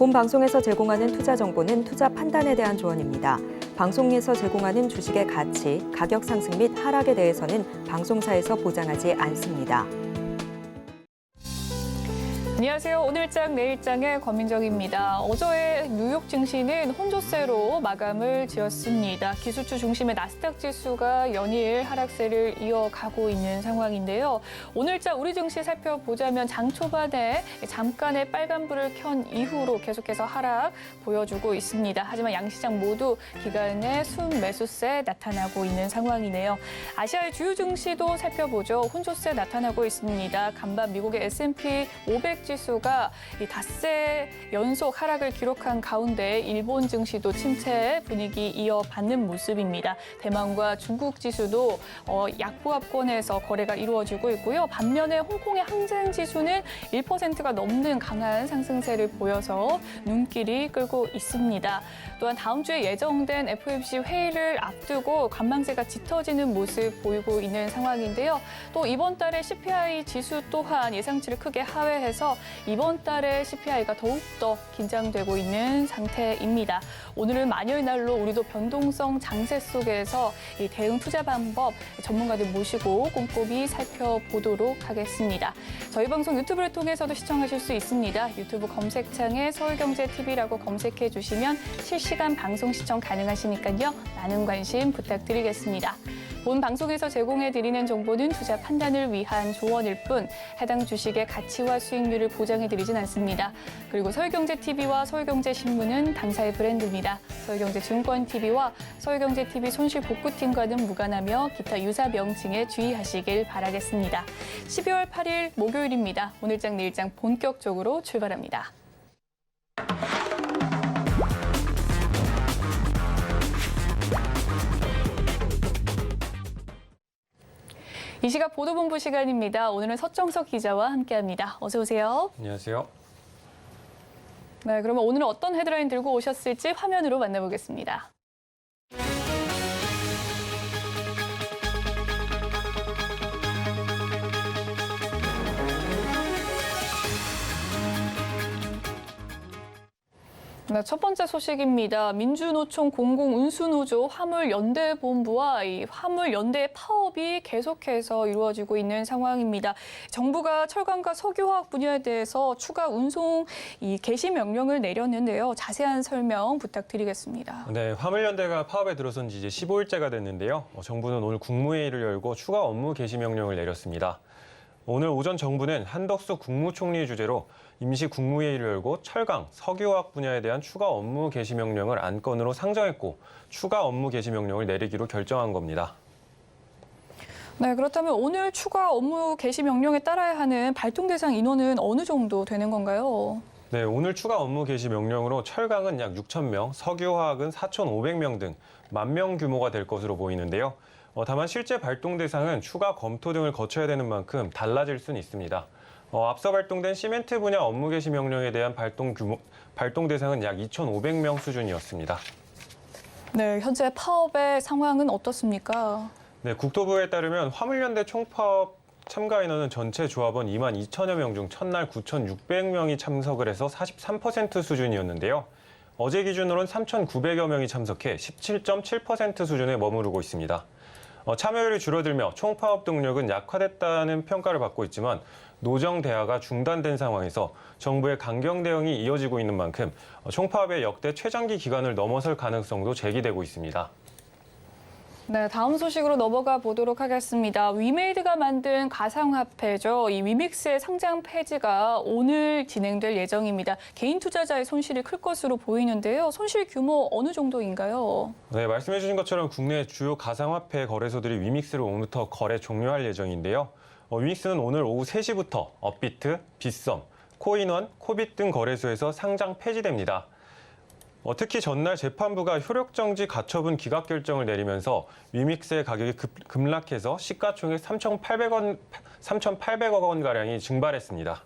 본 방송에서 제공하는 투자 정보는 투자 판단에 대한 조언입니다. 방송에서 제공하는 주식의 가치, 가격 상승 및 하락에 대해서는 방송사에서 보장하지 않습니다. 안녕하세요. 오늘장 내일장의 권민정입니다. 어제 뉴욕 증시는 혼조세로 마감을 지었습니다. 기술주 중심의 나스닥 지수가 연일 하락세를 이어가고 있는 상황인데요. 오늘장 우리 증시 살펴보자면 장 초반에 잠깐의 빨간불을 켠 이후로 계속해서 하락 보여주고 있습니다. 하지만 양시장 모두 기간의 순매수세 나타나고 있는 상황이네요. 아시아의 주요 증시도 살펴보죠. 혼조세 나타나고 있습니다. 간밤 미국의 S&P 500 지수가 닷새 연속 하락을 기록한 가운데 일본 증시도 침체 분위기 이어받는 모습입니다. 대만과 중국 지수도 약보합권에서 거래가 이루어지고 있고요. 반면에 홍콩의 항생 지수는 1%가 넘는 강한 상승세를 보여서 눈길이 끌고 있습니다. 또한 다음 주에 예정된 FOMC 회의를 앞두고 관망세가 짙어지는 모습 보이고 있는 상황인데요. 또 이번 달에 CPI 지수 또한 예상치를 크게 하회해서 이번 달에 CPI가 더욱더 긴장되고 있는 상태입니다. 오늘은 만여의 날로 우리도 변동성 장세 속에서 이 대응 투자 방법 전문가들 모시고 꼼꼼히 살펴보도록 하겠습니다. 저희 방송 유튜브를 통해서도 시청하실 수 있습니다. 유튜브 검색창에 서울경제TV라고 검색해 주시면 실시간 방송 시청 가능하시니까요. 많은 관심 부탁드리겠습니다. 본 방송에서 제공해드리는 정보는 투자 판단을 위한 조언일 뿐 해당 주식의 가치와 수익률을 보장해드리진 않습니다. 그리고 서울경제TV와 서울경제신문은 당사의 브랜드입니다. 서울경제증권TV와 서울경제TV 손실복구팀과는 무관하며 기타 유사 명칭에 주의하시길 바라겠습니다. 12월 8일 목요일입니다. 오늘장 내일장 본격적으로 출발합니다. 이 시각 보도본부 시간입니다. 오늘은 서정석 기자와 함께합니다. 어서 오세요. 안녕하세요. 네, 그러면 오늘은 어떤 헤드라인 들고 오셨을지 화면으로 만나보겠습니다. 네, 첫 번째 소식입니다. 민주노총 공공운수노조 화물연대본부와 이 화물연대 파업이 계속해서 이루어지고 있는 상황입니다. 정부가 철강과 석유화학 분야에 대해서 추가 운송 개시 명령을 내렸는데요. 자세한 설명 부탁드리겠습니다. 네, 화물연대가 파업에 들어선 지 이제 15일째가 됐는데요. 정부는 오늘 국무회의를 열고 추가 업무 개시 명령을 내렸습니다. 오늘 오전 정부는 한덕수 국무총리 주재로 임시 국무회의를 열고 철강, 석유화학 분야에 대한 추가 업무 개시 명령을 안건으로 상정했고 추가 업무 개시 명령을 내리기로 결정한 겁니다. 네, 그렇다면 오늘 추가 업무 개시 명령에 따라야 하는 발동 대상 인원은 어느 정도 되는 건가요? 네, 오늘 추가 업무 개시 명령으로 철강은 약 6,000명, 석유화학은 4,500명 등 10,000명 규모가 될 것으로 보이는데요. 다만 실제 발동 대상은 추가 검토 등을 거쳐야 되는 만큼 달라질 수는 있습니다. 앞서 발동된 시멘트 분야 업무 개시 명령에 대한 발동 대상은 약 2,500명 수준이었습니다. 네, 현재 파업의 상황은 어떻습니까? 네, 국토부에 따르면 화물연대 총파업 참가 인원은 전체 조합원 22,000여 명 중 첫날 9,600명이 참석을 해서 43% 수준이었는데요. 어제 기준으로는 3,900여 명이 참석해 17.7% 수준에 머무르고 있습니다. 참여율이 줄어들며 총파업 동력은 약화됐다는 평가를 받고 있지만 노정 대화가 중단된 상황에서 정부의 강경 대응이 이어지고 있는 만큼 총파업의 역대 최장기 기간을 넘어설 가능성도 제기되고 있습니다. 네, 다음 소식으로 넘어가 보도록 하겠습니다. 위메이드가 만든 가상화폐죠. 이 위믹스의 상장 폐지가 오늘 진행될 예정입니다. 개인 투자자의 손실이 클 것으로 보이는데요. 손실 규모 어느 정도인가요? 네, 말씀해 주신 것처럼 국내 주요 가상화폐 거래소들이 위믹스를 오늘부터 거래 종료할 예정인데요. 위믹스는 오늘 오후 3시부터 업비트, 빗썸, 코인원, 코빗 등 거래소에서 상장 폐지됩니다. 특히 전날 재판부가 효력정지 가처분 기각 결정을 내리면서 위믹스의 가격이 급락해서 시가총액 3,800억 원가량이 증발했습니다.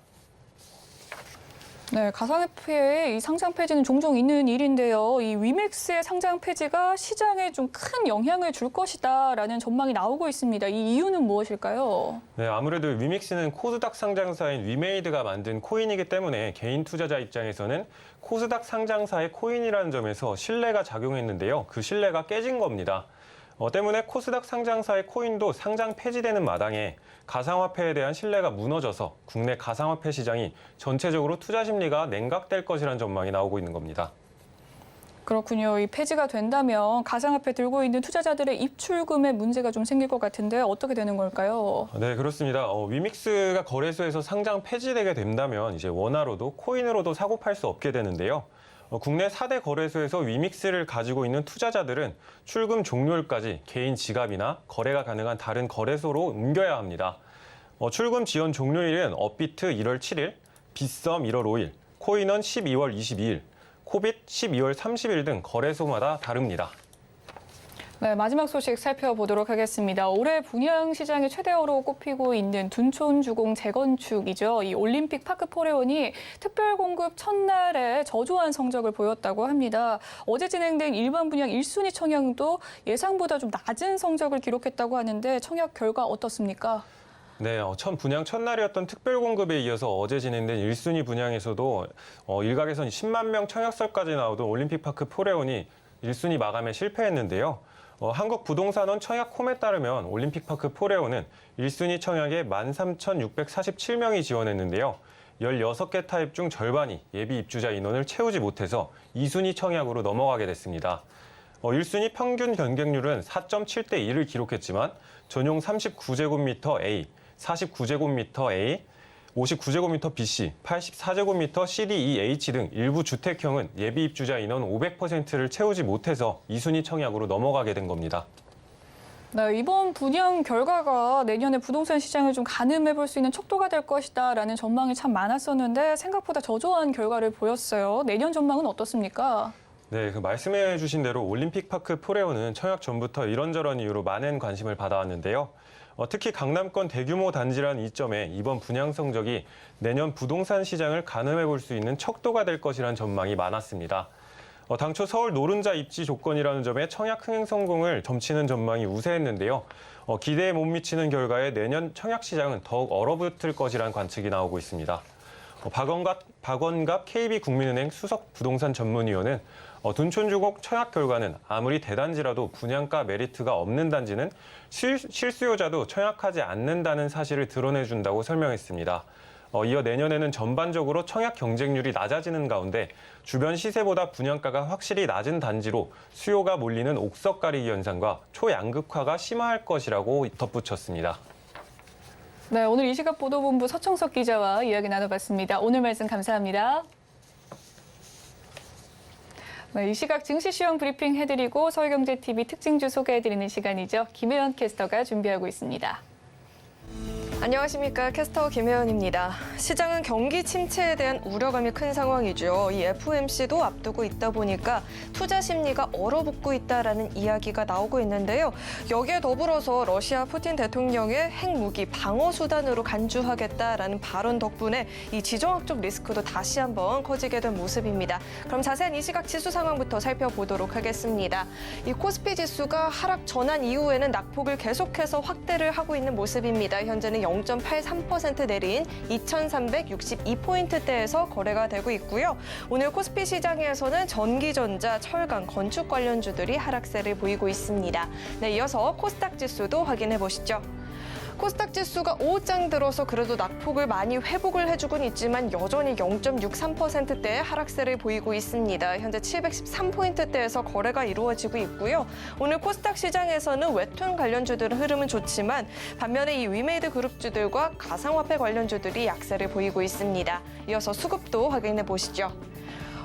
네, 가상화폐의 이 상장 폐지는 종종 있는 일인데요. 이 위믹스의 상장 폐지가 시장에 좀 큰 영향을 줄 것이다라는 전망이 나오고 있습니다. 이 이유는 무엇일까요? 네, 아무래도 위믹스는 코스닥 상장사인 위메이드가 만든 코인이기 때문에 개인 투자자 입장에서는 코스닥 상장사의 코인이라는 점에서 신뢰가 작용했는데요. 그 신뢰가 깨진 겁니다. 때문에 코스닥 상장사의 코인도 상장 폐지되는 마당에 가상화폐에 대한 신뢰가 무너져서 국내 가상화폐 시장이 전체적으로 투자 심리가 냉각될 것이라는 전망이 나오고 있는 겁니다. 그렇군요. 이 폐지가 된다면 가상화폐 들고 있는 투자자들의 입출금에 문제가 좀 생길 것 같은데 어떻게 되는 걸까요? 네, 그렇습니다. 위믹스가 거래소에서 상장 폐지되게 된다면 이제 원화로도 코인으로도 사고 팔 수 없게 되는데요. 국내 4대 거래소에서 위믹스를 가지고 있는 투자자들은 출금 종료일까지 개인 지갑이나 거래가 가능한 다른 거래소로 옮겨야 합니다. 출금 지연 종료일은 업비트 1월 7일, 빗썸 1월 5일, 코인원 12월 22일, 코빗 12월 30일 등 거래소마다 다릅니다. 네, 마지막 소식 살펴보도록 하겠습니다. 올해 분양 시장의 최대어로 꼽히고 있는 둔촌주공 재건축이죠. 이 올림픽 파크 포레온이 특별 공급 첫날에 저조한 성적을 보였다고 합니다. 어제 진행된 일반 분양 1순위 청약도 예상보다 좀 낮은 성적을 기록했다고 하는데 청약 결과 어떻습니까? 네, 분양 첫날이었던 특별 공급에 이어서 어제 진행된 1순위 분양에서도 일각에선 10만 명 청약설까지 나오던 올림픽 파크 포레온이 1순위 마감에 실패했는데요. 한국부동산원 청약콤에 따르면 올림픽파크 포레온은 1순위 청약에 13,647명이 지원했는데요. 16개 타입 중 절반이 예비 입주자 인원을 채우지 못해서 2순위 청약으로 넘어가게 됐습니다. 1순위 평균 경쟁률은 4.7대 1을 기록했지만 전용 39제곱미터 A, 49제곱미터 A, 59제곱미터 BC, 84제곱미터 CDEH 등 일부 주택형은 예비 입주자 인원 500%를 채우지 못해서 2순위 청약으로 넘어가게 된 겁니다. 네, 이번 분양 결과가 내년에 부동산 시장을 좀 가늠해 볼 수 있는 척도가 될 것이다라는 전망이 참 많았었는데 생각보다 저조한 결과를 보였어요. 내년 전망은 어떻습니까? 네, 말씀해 주신 대로 올림픽파크 포레온은 청약 전부터 이런저런 이유로 많은 관심을 받아왔는데요. 특히 강남권 대규모 단지라는 이점에 이번 분양 성적이 내년 부동산 시장을 가늠해 볼 수 있는 척도가 될 것이라는 전망이 많았습니다. 당초 서울 노른자 입지 조건이라는 점에 청약 흥행 성공을 점치는 전망이 우세했는데요. 기대에 못 미치는 결과에 내년 청약 시장은 더욱 얼어붙을 것이라는 관측이 나오고 있습니다. 박원갑 KB국민은행 수석 부동산 전문위원은 둔촌주공 청약 결과는 아무리 대단지라도 분양가 메리트가 없는 단지는 실수요자도 청약하지 않는다는 사실을 드러내준다고 설명했습니다. 이어 내년에는 전반적으로 청약 경쟁률이 낮아지는 가운데 주변 시세보다 분양가가 확실히 낮은 단지로 수요가 몰리는 옥석 가리기 현상과 초양극화가 심화할 것이라고 덧붙였습니다. 네, 오늘 이 시각 보도본부 서청석 기자와 이야기 나눠봤습니다. 오늘 말씀 감사합니다. 네, 이 시각 증시 시황 브리핑 해드리고 서울경제TV 특징주 소개해드리는 시간이죠. 김혜연 캐스터가 준비하고 있습니다. 안녕하십니까. 캐스터 김혜연입니다. 시장은 경기 침체에 대한 우려감이 큰 상황이죠. 이 FOMC도 앞두고 있다 보니까 투자 심리가 얼어붙고 있다라는 이야기가 나오고 있는데요. 여기에 더불어서 러시아 푸틴 대통령의 핵무기 방어 수단으로 간주하겠다라는 발언 덕분에 이 지정학적 리스크도 다시 한번 커지게 된 모습입니다. 그럼 자세한 이 시각 지수 상황부터 살펴보도록 하겠습니다. 이 코스피 지수가 하락 전환 이후에는 낙폭을 계속해서 확대를 하고 있는 모습입니다. 현재는 0.83% 내린 2,362포인트대에서 거래가 되고 있고요. 오늘 코스피 시장에서는 전기전자, 철강, 건축 관련주들이 하락세를 보이고 있습니다. 네, 이어서 코스닥 지수도 확인해 보시죠. 코스닥 지수가 5장 들어서 그래도 낙폭을 많이 회복을 해주곤 있지만 여전히 0.63%대의 하락세를 보이고 있습니다. 현재 713포인트대에서 거래가 이루어지고 있고요. 오늘 코스닥 시장에서는 웹툰 관련주들은 흐름은 좋지만 반면에 이 위메이드 그룹주들과 가상화폐 관련주들이 약세를 보이고 있습니다. 이어서 수급도 확인해 보시죠.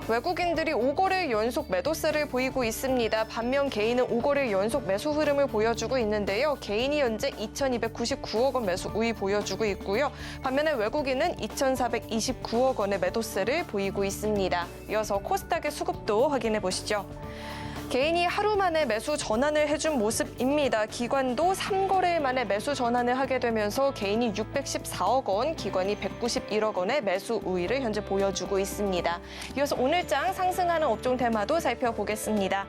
외국인들이 5거래일 연속 매도세를 보이고 있습니다. 반면 개인은 5거래일 연속 매수 흐름을 보여주고 있는데요. 개인이 현재 2,299억 원 매수 우위 보여주고 있고요. 반면에 외국인은 2,429억 원의 매도세를 보이고 있습니다. 이어서 코스닥의 수급도 확인해 보시죠. 개인이 하루 만에 매수 전환을 해준 모습입니다. 기관도 3거래일 만에 매수 전환을 하게 되면서 개인이 614억 원, 기관이 191억 원의 매수 우위를 현재 보여주고 있습니다. 이어서 오늘장 상승하는 업종 테마도 살펴보겠습니다.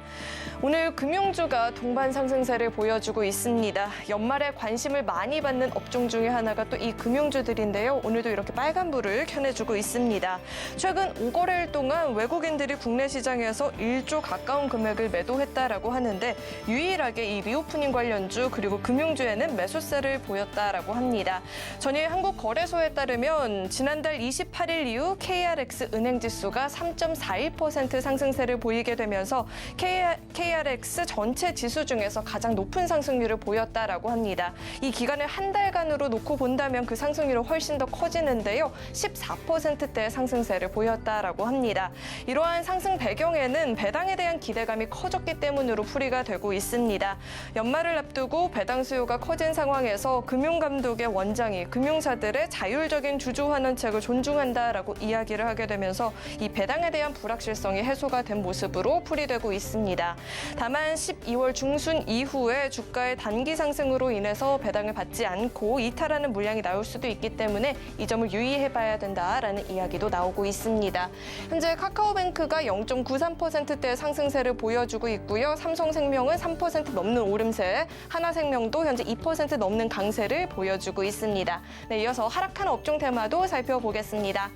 오늘 금융주가 동반 상승세를 보여주고 있습니다. 연말에 관심을 많이 받는 업종 중에 하나가 또 이 금융주들인데요. 오늘도 이렇게 빨간불을 켜내주고 있습니다. 최근 5거래일 동안 외국인들이 국내 시장에서 1조 가까운 금액을 매도했다라고 하는데 유일하게 이 리오프닝 관련주 그리고 금융주에는 매수세를 보였다라고 합니다. 전일 한국거래소에 따르면 지난달 28일 이후 KRX 은행지수가 3.41% 상승세를 보이게 되면서 KRX 전체 지수 중에서 가장 높은 상승률을 보였다라고 합니다. 이 기간을 한 달간으로 놓고 본다면 그 상승률은 훨씬 더 커지는데요. 14%대의 상승세를 보였다라고 합니다. 이러한 상승 배경에는 배당에 대한 기대감이 커졌기 때문으로 풀이가 되고 있습니다. 연말을 앞두고 배당 수요가 커진 상황에서 금융감독의 원장이 금융사들의 자율적인 주주 환원책을 존중한다라고 이야기를 하게 되면서 이 배당에 대한 불확실성이 해소가 된 모습으로 풀이되고 있습니다. 다만 12월 중순 이후에 주가의 단기 상승으로 인해서 배당을 받지 않고 이탈하는 물량이 나올 수도 있기 때문에 이 점을 유의해봐야 된다라는 이야기도 나오고 있습니다. 현재 카카오뱅크가 0.93%대의 상승세를 보여주고 있고요. 삼성생명은 3% 넘는 오름세, 하나생명도 현재 2% 넘는 강세를 보여주고 있습니다. 네, 이어서 하락한 업종 테마도 살펴보겠습니다.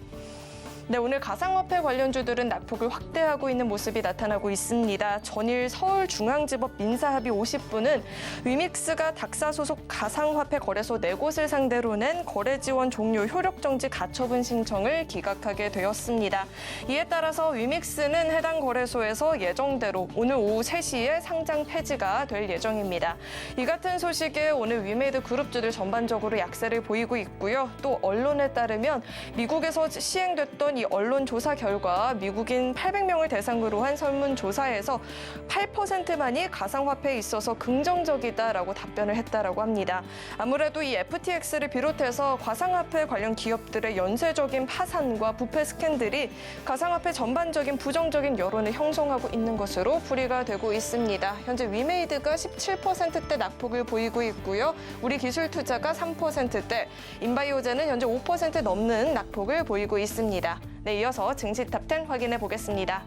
네, 오늘 가상화폐 관련주들은 낙폭을 확대하고 있는 모습이 나타나고 있습니다. 전일 서울중앙지법 민사합의 50부는 위믹스가 닥사 소속 가상화폐 거래소 4곳을 상대로 낸 거래 지원 종료 효력정지 가처분 신청을 기각하게 되었습니다. 이에 따라서 위믹스는 해당 거래소에서 예정대로 오늘 오후 3시에 상장 폐지가 될 예정입니다. 이 같은 소식에 오늘 위메이드 그룹주들 전반적으로 약세를 보이고 있고요. 또 언론에 따르면 미국에서 시행됐던 이 언론 조사 결과 미국인 800명을 대상으로 한 설문조사에서 8%만이 가상화폐에 있어서 긍정적이다라고 답변을 했다라고 합니다. 아무래도 이 FTX를 비롯해서 가상화폐 관련 기업들의 연쇄적인 파산과 부패 스캔들이 가상화폐 전반적인 부정적인 여론을 형성하고 있는 것으로 풀이가 되고 있습니다. 현재 위메이드가 17%대 낙폭을 보이고 있고요. 우리 기술투자가 3%대, 인바이오제는 현재 5% 넘는 낙폭을 보이고 있습니다. 네, 이어서 증시 탑10 확인해 보겠습니다.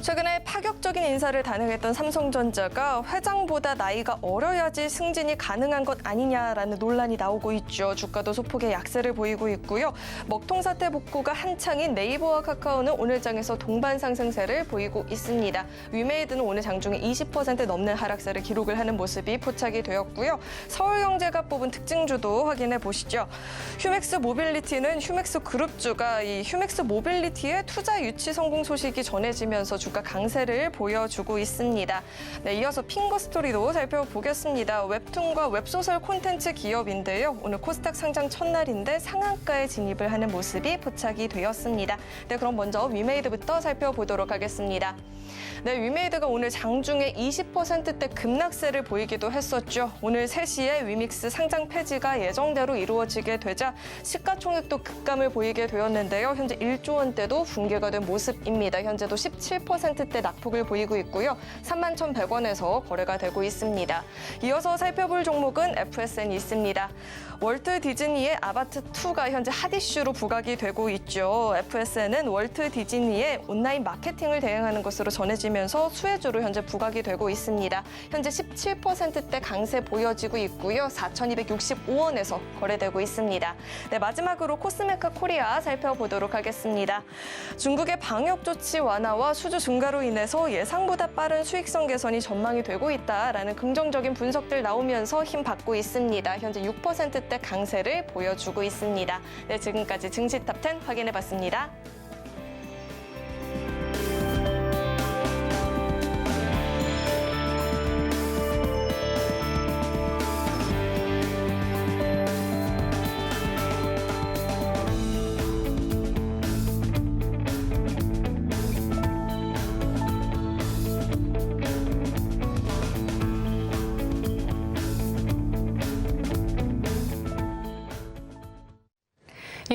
최근에 파격적인 인사를 단행했던 삼성전자가 회장보다 나이가 어려야지 승진이 가능한 것 아니냐라는 논란이 나오고 있죠. 주가도 소폭의 약세를 보이고 있고요. 먹통 사태 복구가 한창인 네이버와 카카오는 오늘장에서 동반 상승세를 보이고 있습니다. 위메이드는 오늘 장중에 20% 넘는 하락세를 기록을 하는 모습이 포착이 되었고요. 서울경제가 뽑은 특징주도 확인해 보시죠. 휴맥스 모빌리티는 휴맥스 그룹주가 이 휴맥스 모빌리티의 투자 유치 성공 소식이 전해지면서 주가 강세를 보여주고 있습니다. 네, 이어서 핑거스토리도 살펴보겠습니다. 웹툰과 웹소설 콘텐츠 기업인데요. 오늘 코스닥 상장 첫날인데 상한가에 진입을 하는 모습이 포착이 되었습니다. 네, 그럼 먼저 위메이드부터 살펴보도록 하겠습니다. 네, 위메이드가 오늘 장중에 20%대 급락세를 보이기도 했었죠. 오늘 3시에 위믹스 상장 폐지가 예정대로 이루어지게 되자 시가총액도 급감을 보이게 되었는데요. 현재 1조 원대도 붕괴가 된 모습입니다. 현재도 17%대 낙폭을 보이고 있고요. 31,100원에서 거래가 되고 있습니다. 이어서 살펴볼 종목은 FSN이 있습니다. 월트 디즈니의 아바트2가 현재 핫 이슈로 부각이 되고 있죠. FSN은 월트 디즈니의 온라인 마케팅을 대행하는 것으로 전해지면서 수혜주로 현재 부각이 되고 있습니다. 현재 17%대 강세 보여지고 있고요. 4,265원에서 거래되고 있습니다. 네, 마지막으로 코스메카 코리아 살펴보도록 하겠습니다. 중국의 방역 조치 완화와 수주 증가로 인해서 예상보다 빠른 수익성 개선이 전망이 되고 있다라는 긍정적인 분석들 나오면서 힘 받고 있습니다. 현재 6%대 강세를 보여주고 있습니다. 네, 지금까지 증시 탑10 확인해봤습니다.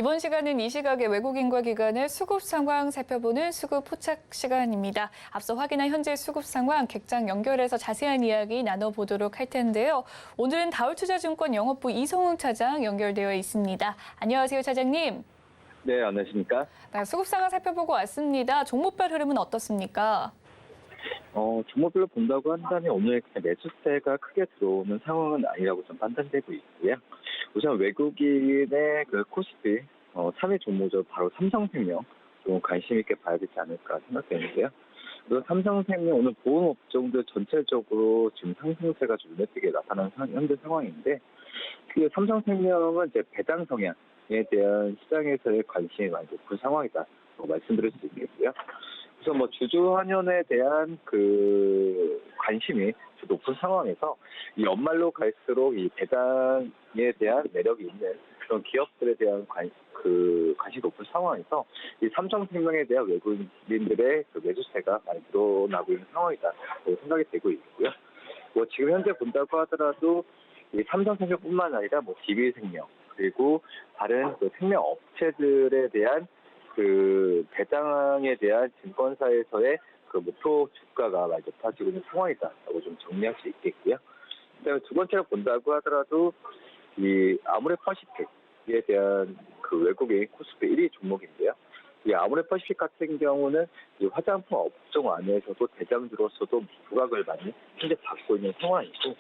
이번 시간은 이 시각의 외국인과 기관의 수급 상황 살펴보는 수급 포착 시간입니다. 앞서 확인한 현재 수급 상황 객장 연결해서 자세한 이야기 나눠보도록 할 텐데요. 오늘은 다울투자증권 영업부 이성웅 차장 연결되어 있습니다. 안녕하세요, 차장님. 네, 안녕하십니까? 네, 수급 상황 살펴보고 왔습니다. 종목별 흐름은 어떻습니까? 종목별로 본다고 한다면 오늘 그냥 매수세가 크게 들어오는 상황은 아니라고 좀 판단되고 있고요. 우선 외국인의 그 코스피 3위 종목으로 바로 삼성생명 좀 관심 있게 봐야 되지 않을까 생각되는데요. 우선 삼성생명 오늘 보험업종들 전체적으로 지금 상승세가 좀 눈에 띄게 나타나는 현재 상황인데, 그 삼성생명은 이제 배당 성향에 대한 시장에서의 관심이 많이 높은 상황이다 말씀드릴 수 있겠고요. 우선 주주 환원에 대한 그 관심이 높은 상황에서 이 연말로 갈수록 이 배당에 대한 매력이 있는 그런 기업들에 대한 관심이 높은 상황에서 이 삼성생명에 대한 외국인들의 그 매수세가 많이 늘어나고 있는 상황이다라고 생각이 되고 있고요. 지금 현재 본다고 하더라도 이 삼성생명뿐만 아니라 DB생명 그리고 다른 그 생명 업체들에 대한 그 배당에 대한 증권사에서의 그 목표 주가가 많이 높아지고 있는 상황이다라고 좀 정리할 수 있겠고요. 그다음에 두 번째로 본다고 하더라도 이 아모레퍼시픽에 대한 그 외국인 코스피 1위 종목인데요. 이 아모레퍼시픽 같은 경우는 이 화장품 업종 안에서도 대장주로서도 부각을 많이 현재 받고 있는 상황이고,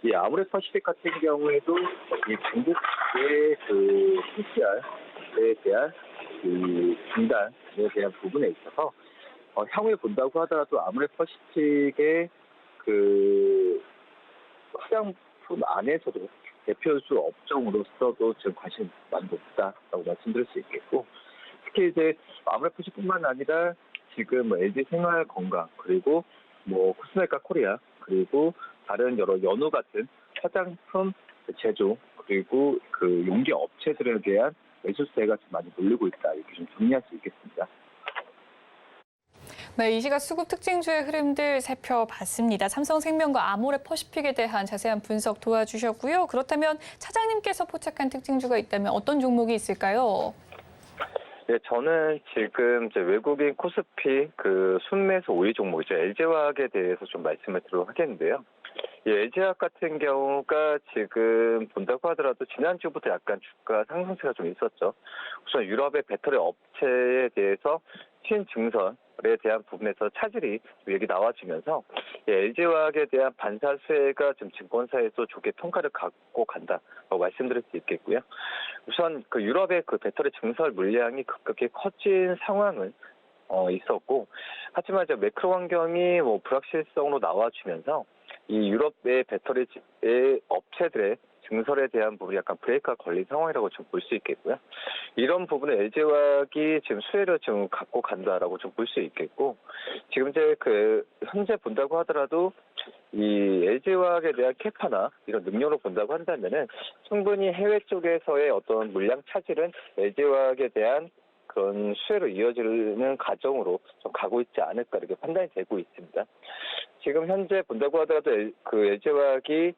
이 아모레퍼시픽 같은 경우에도 이 중국의 그 PCR에 대한 그 중단에 대한 부분에 있어서 향후에 본다고 하더라도 아모레퍼시픽의 그 화장품 안에서도 대표주 업종으로서도 지금 관심이 많이 높다라고 말씀드릴 수 있겠고, 특히 이제 아모레퍼시픽뿐만 아니라 지금 LG생활건강 그리고 코스메카 코리아 그리고 다른 여러 연우 같은 화장품 제조 그리고 그 용기 업체들에 대한 매수세가 좀 많이 몰리고 있다, 이렇게 좀 정리할 수 있겠습니다. 네, 이 시각 수급 특징주의 흐름들 살펴봤습니다. 삼성생명과 아모레퍼시픽에 대한 자세한 분석 도와주셨고요. 그렇다면 차장님께서 포착한 특징주가 있다면 어떤 종목이 있을까요? 네, 저는 지금 이제 외국인 코스피 그 순매수 5위 종목이죠. LG화학에 대해서 좀 말씀을 드리도록 하겠는데요. 이 LG화학 같은 경우가 지금 본다고 하더라도 지난주부터 약간 주가 상승세가 좀 있었죠. 우선 유럽의 배터리 업체에 대해서 신증설에 대한 부분에서 차질이 여기 나와지면서 LG화학에 대한 반사 수혜가 지금 증권사에서 좋게 평가를 갖고 간다고 말씀드릴 수 있겠고요. 우선 그 유럽의 그 배터리 증설 물량이 급격히 커진 상황은 있었고, 하지만 이제 매크로 환경이 불확실성으로 나와주면서 이 유럽의 배터리 업체들의 증설에 대한 부분이 약간 브레이크가 걸린 상황이라고 좀 볼 수 있겠고요. 이런 부분에 LG화학이 지금 수혜를 좀 갖고 간다라고 좀 볼 수 있겠고, 지금 이제 그 현재 본다고 하더라도 이 LG화학에 대한 캐파나 이런 능력으로 본다고 한다면은 충분히 해외 쪽에서의 어떤 물량 차질은 LG화학에 대한 그런 수혜로 이어지는 과정으로 좀 가고 있지 않을까, 이렇게 판단이 되고 있습니다. 지금 현재 본다고 하더라도 그 LG화학이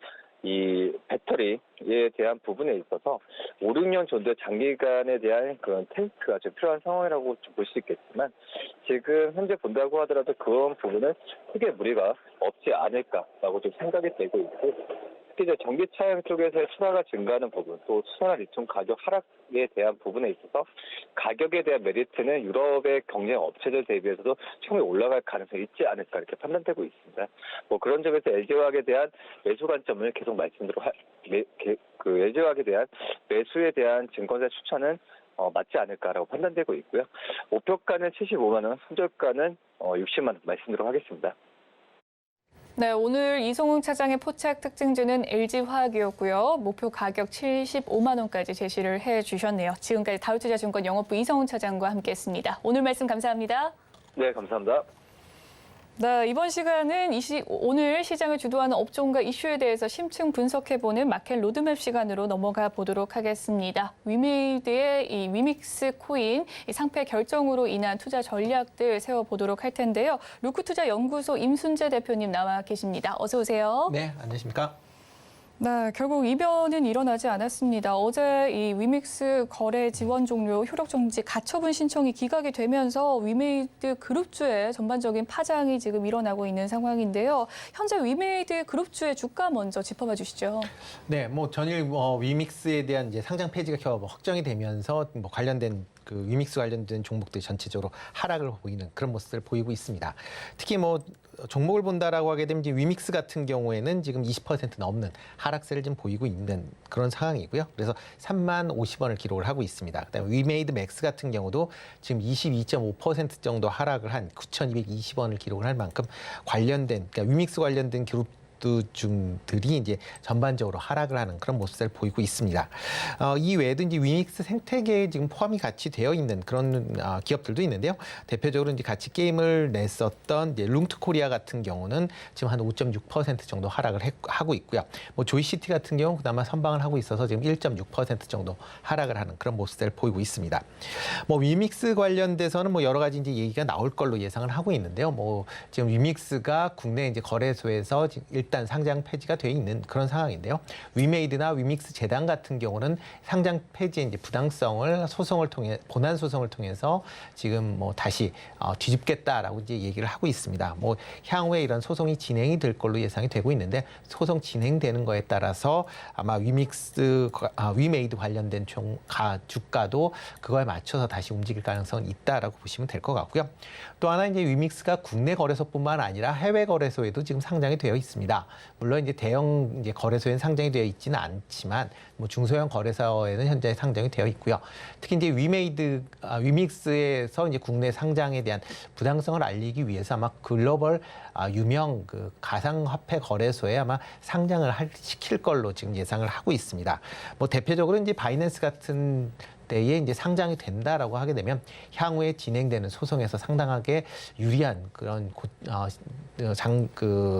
이 배터리에 대한 부분에 있어서 5, 6년 정도 장기간에 대한 그런 테스트가 좀 필요한 상황이라고 좀 볼 수 있겠지만, 지금 현재 본다고 하더라도 그런 부분은 크게 무리가 없지 않을까라고 좀 생각이 되고 있고, 특히 이제 전기차량 쪽에서의 수라가 증가하는 부분, 또 수소나 리튬 가격 하락에 대한 부분에 있어서 가격에 대한 메리트는 유럽의 경쟁 업체들 대비해서도 충분히 올라갈 가능성이 있지 않을까, 이렇게 판단되고 있습니다. 그런 점에서 LG화학에 대한 매수 관점을 계속 그 LG화학에 대한 매수에 대한 증권사 추천은 맞지 않을까라고 판단되고 있고요. 목표가는 75만 원, 손절가는 60만 원 말씀드리도록 하겠습니다. 네, 오늘 이성웅 차장의 포착 특징주는 LG화학이었고요. 목표 가격 75만 원까지 제시를 해주셨네요. 지금까지 다울투자증권 영업부 이성웅 차장과 함께했습니다. 오늘 말씀 감사합니다. 네, 감사합니다. 네, 이번 시간은 오늘 시장을 주도하는 업종과 이슈에 대해서 심층 분석해보는 마켓 로드맵 시간으로 넘어가 보도록 하겠습니다. 위메이드의 이 위믹스 코인 이 상패 결정으로 인한 투자 전략들 세워보도록 할 텐데요. 루크투자연구소 임순재 대표님 나와 계십니다. 어서 오세요. 네, 안녕하십니까? 네, 결국 이변은 일어나지 않았습니다. 어제 이 위믹스 거래 지원 종료 효력 정지 가처분 신청이 기각이 되면서 위메이드 그룹주의 전반적인 파장이 지금 일어나고 있는 상황인데요. 현재 위메이드 그룹주의 주가 먼저 짚어봐 주시죠. 네, 뭐 전일 위믹스에 대한 이제 상장 폐지가 확정이 되면서 뭐 관련된 그 위믹스 관련된 종목들이 전체적으로 하락을 보이는 그런 모습을 보이고 있습니다. 특히 뭐 종목을 본다라고 하게 되면 이제 위믹스 같은 경우에는 지금 20% 넘는 하락세를 좀 보이고 있는 그런 상황이고요. 그래서 3만 50원을 기록을 하고 있습니다. 그다음에 위메이드 맥스 같은 경우도 지금 22.5% 정도 하락을 한 9,220원을 기록을 할 만큼 관련된 그러니까 위믹스 관련된 그룹 중들이 이제 전반적으로 하락을 하는 그런 모습을 보이고 있습니다. 이 외에도 이제 위믹스 생태계에 지금 포함이 같이 되어 있는 그런 기업들도 있는데요. 대표적으로 이제 같이 게임을 냈었던 이제 룽트코리아 같은 경우는 지금 한 5.6% 정도 하락을 하고 있고요. 뭐 조이시티 같은 경우 그나마 선방을 하고 있어서 지금 1.6% 정도 하락을 하는 그런 모습을 보이고 있습니다. 뭐 위믹스 관련돼서는 뭐 여러 가지 이제 얘기가 나올 걸로 예상을 하고 있는데요. 뭐 지금 위믹스가 국내 이제 거래소에서 지금 일단 상장 폐지가 돼 있는 그런 상황인데요. 위메이드나 위믹스 재단 같은 경우는 상장 폐지의 이제 부당성을 본안 소송을 통해서 지금 뭐 다시 뒤집겠다라고 이제 얘기를 하고 있습니다. 뭐 향후에 이런 소송이 진행이 될 걸로 예상이 되고 있는데 소송 진행되는 거에 따라서 아마 위메이드 관련된 주가도 그거에 맞춰서 다시 움직일 가능성은 있다라고 보시면 될 것 같고요. 또 하나 이제 위믹스가 국내 거래소뿐만 아니라 해외 거래소에도 지금 상장이 되어 있습니다. 물론 이제 대형 이제 거래소에는 상장이 되어 있지는 않지만 뭐 중소형 거래소에는 현재 상장이 되어 있고요. 특히 이제 위믹스에서 이제 국내 상장에 대한 부당성을 알리기 위해서 아마 글로벌 유명 그 가상화폐 거래소에 아마 상장을 시킬 걸로 지금 예상을 하고 있습니다. 뭐 대표적으로 이제 바이낸스 같은 때에 이제 상장이 된다라고 하게 되면 향후에 진행되는 소송에서 상당하게 유리한 그런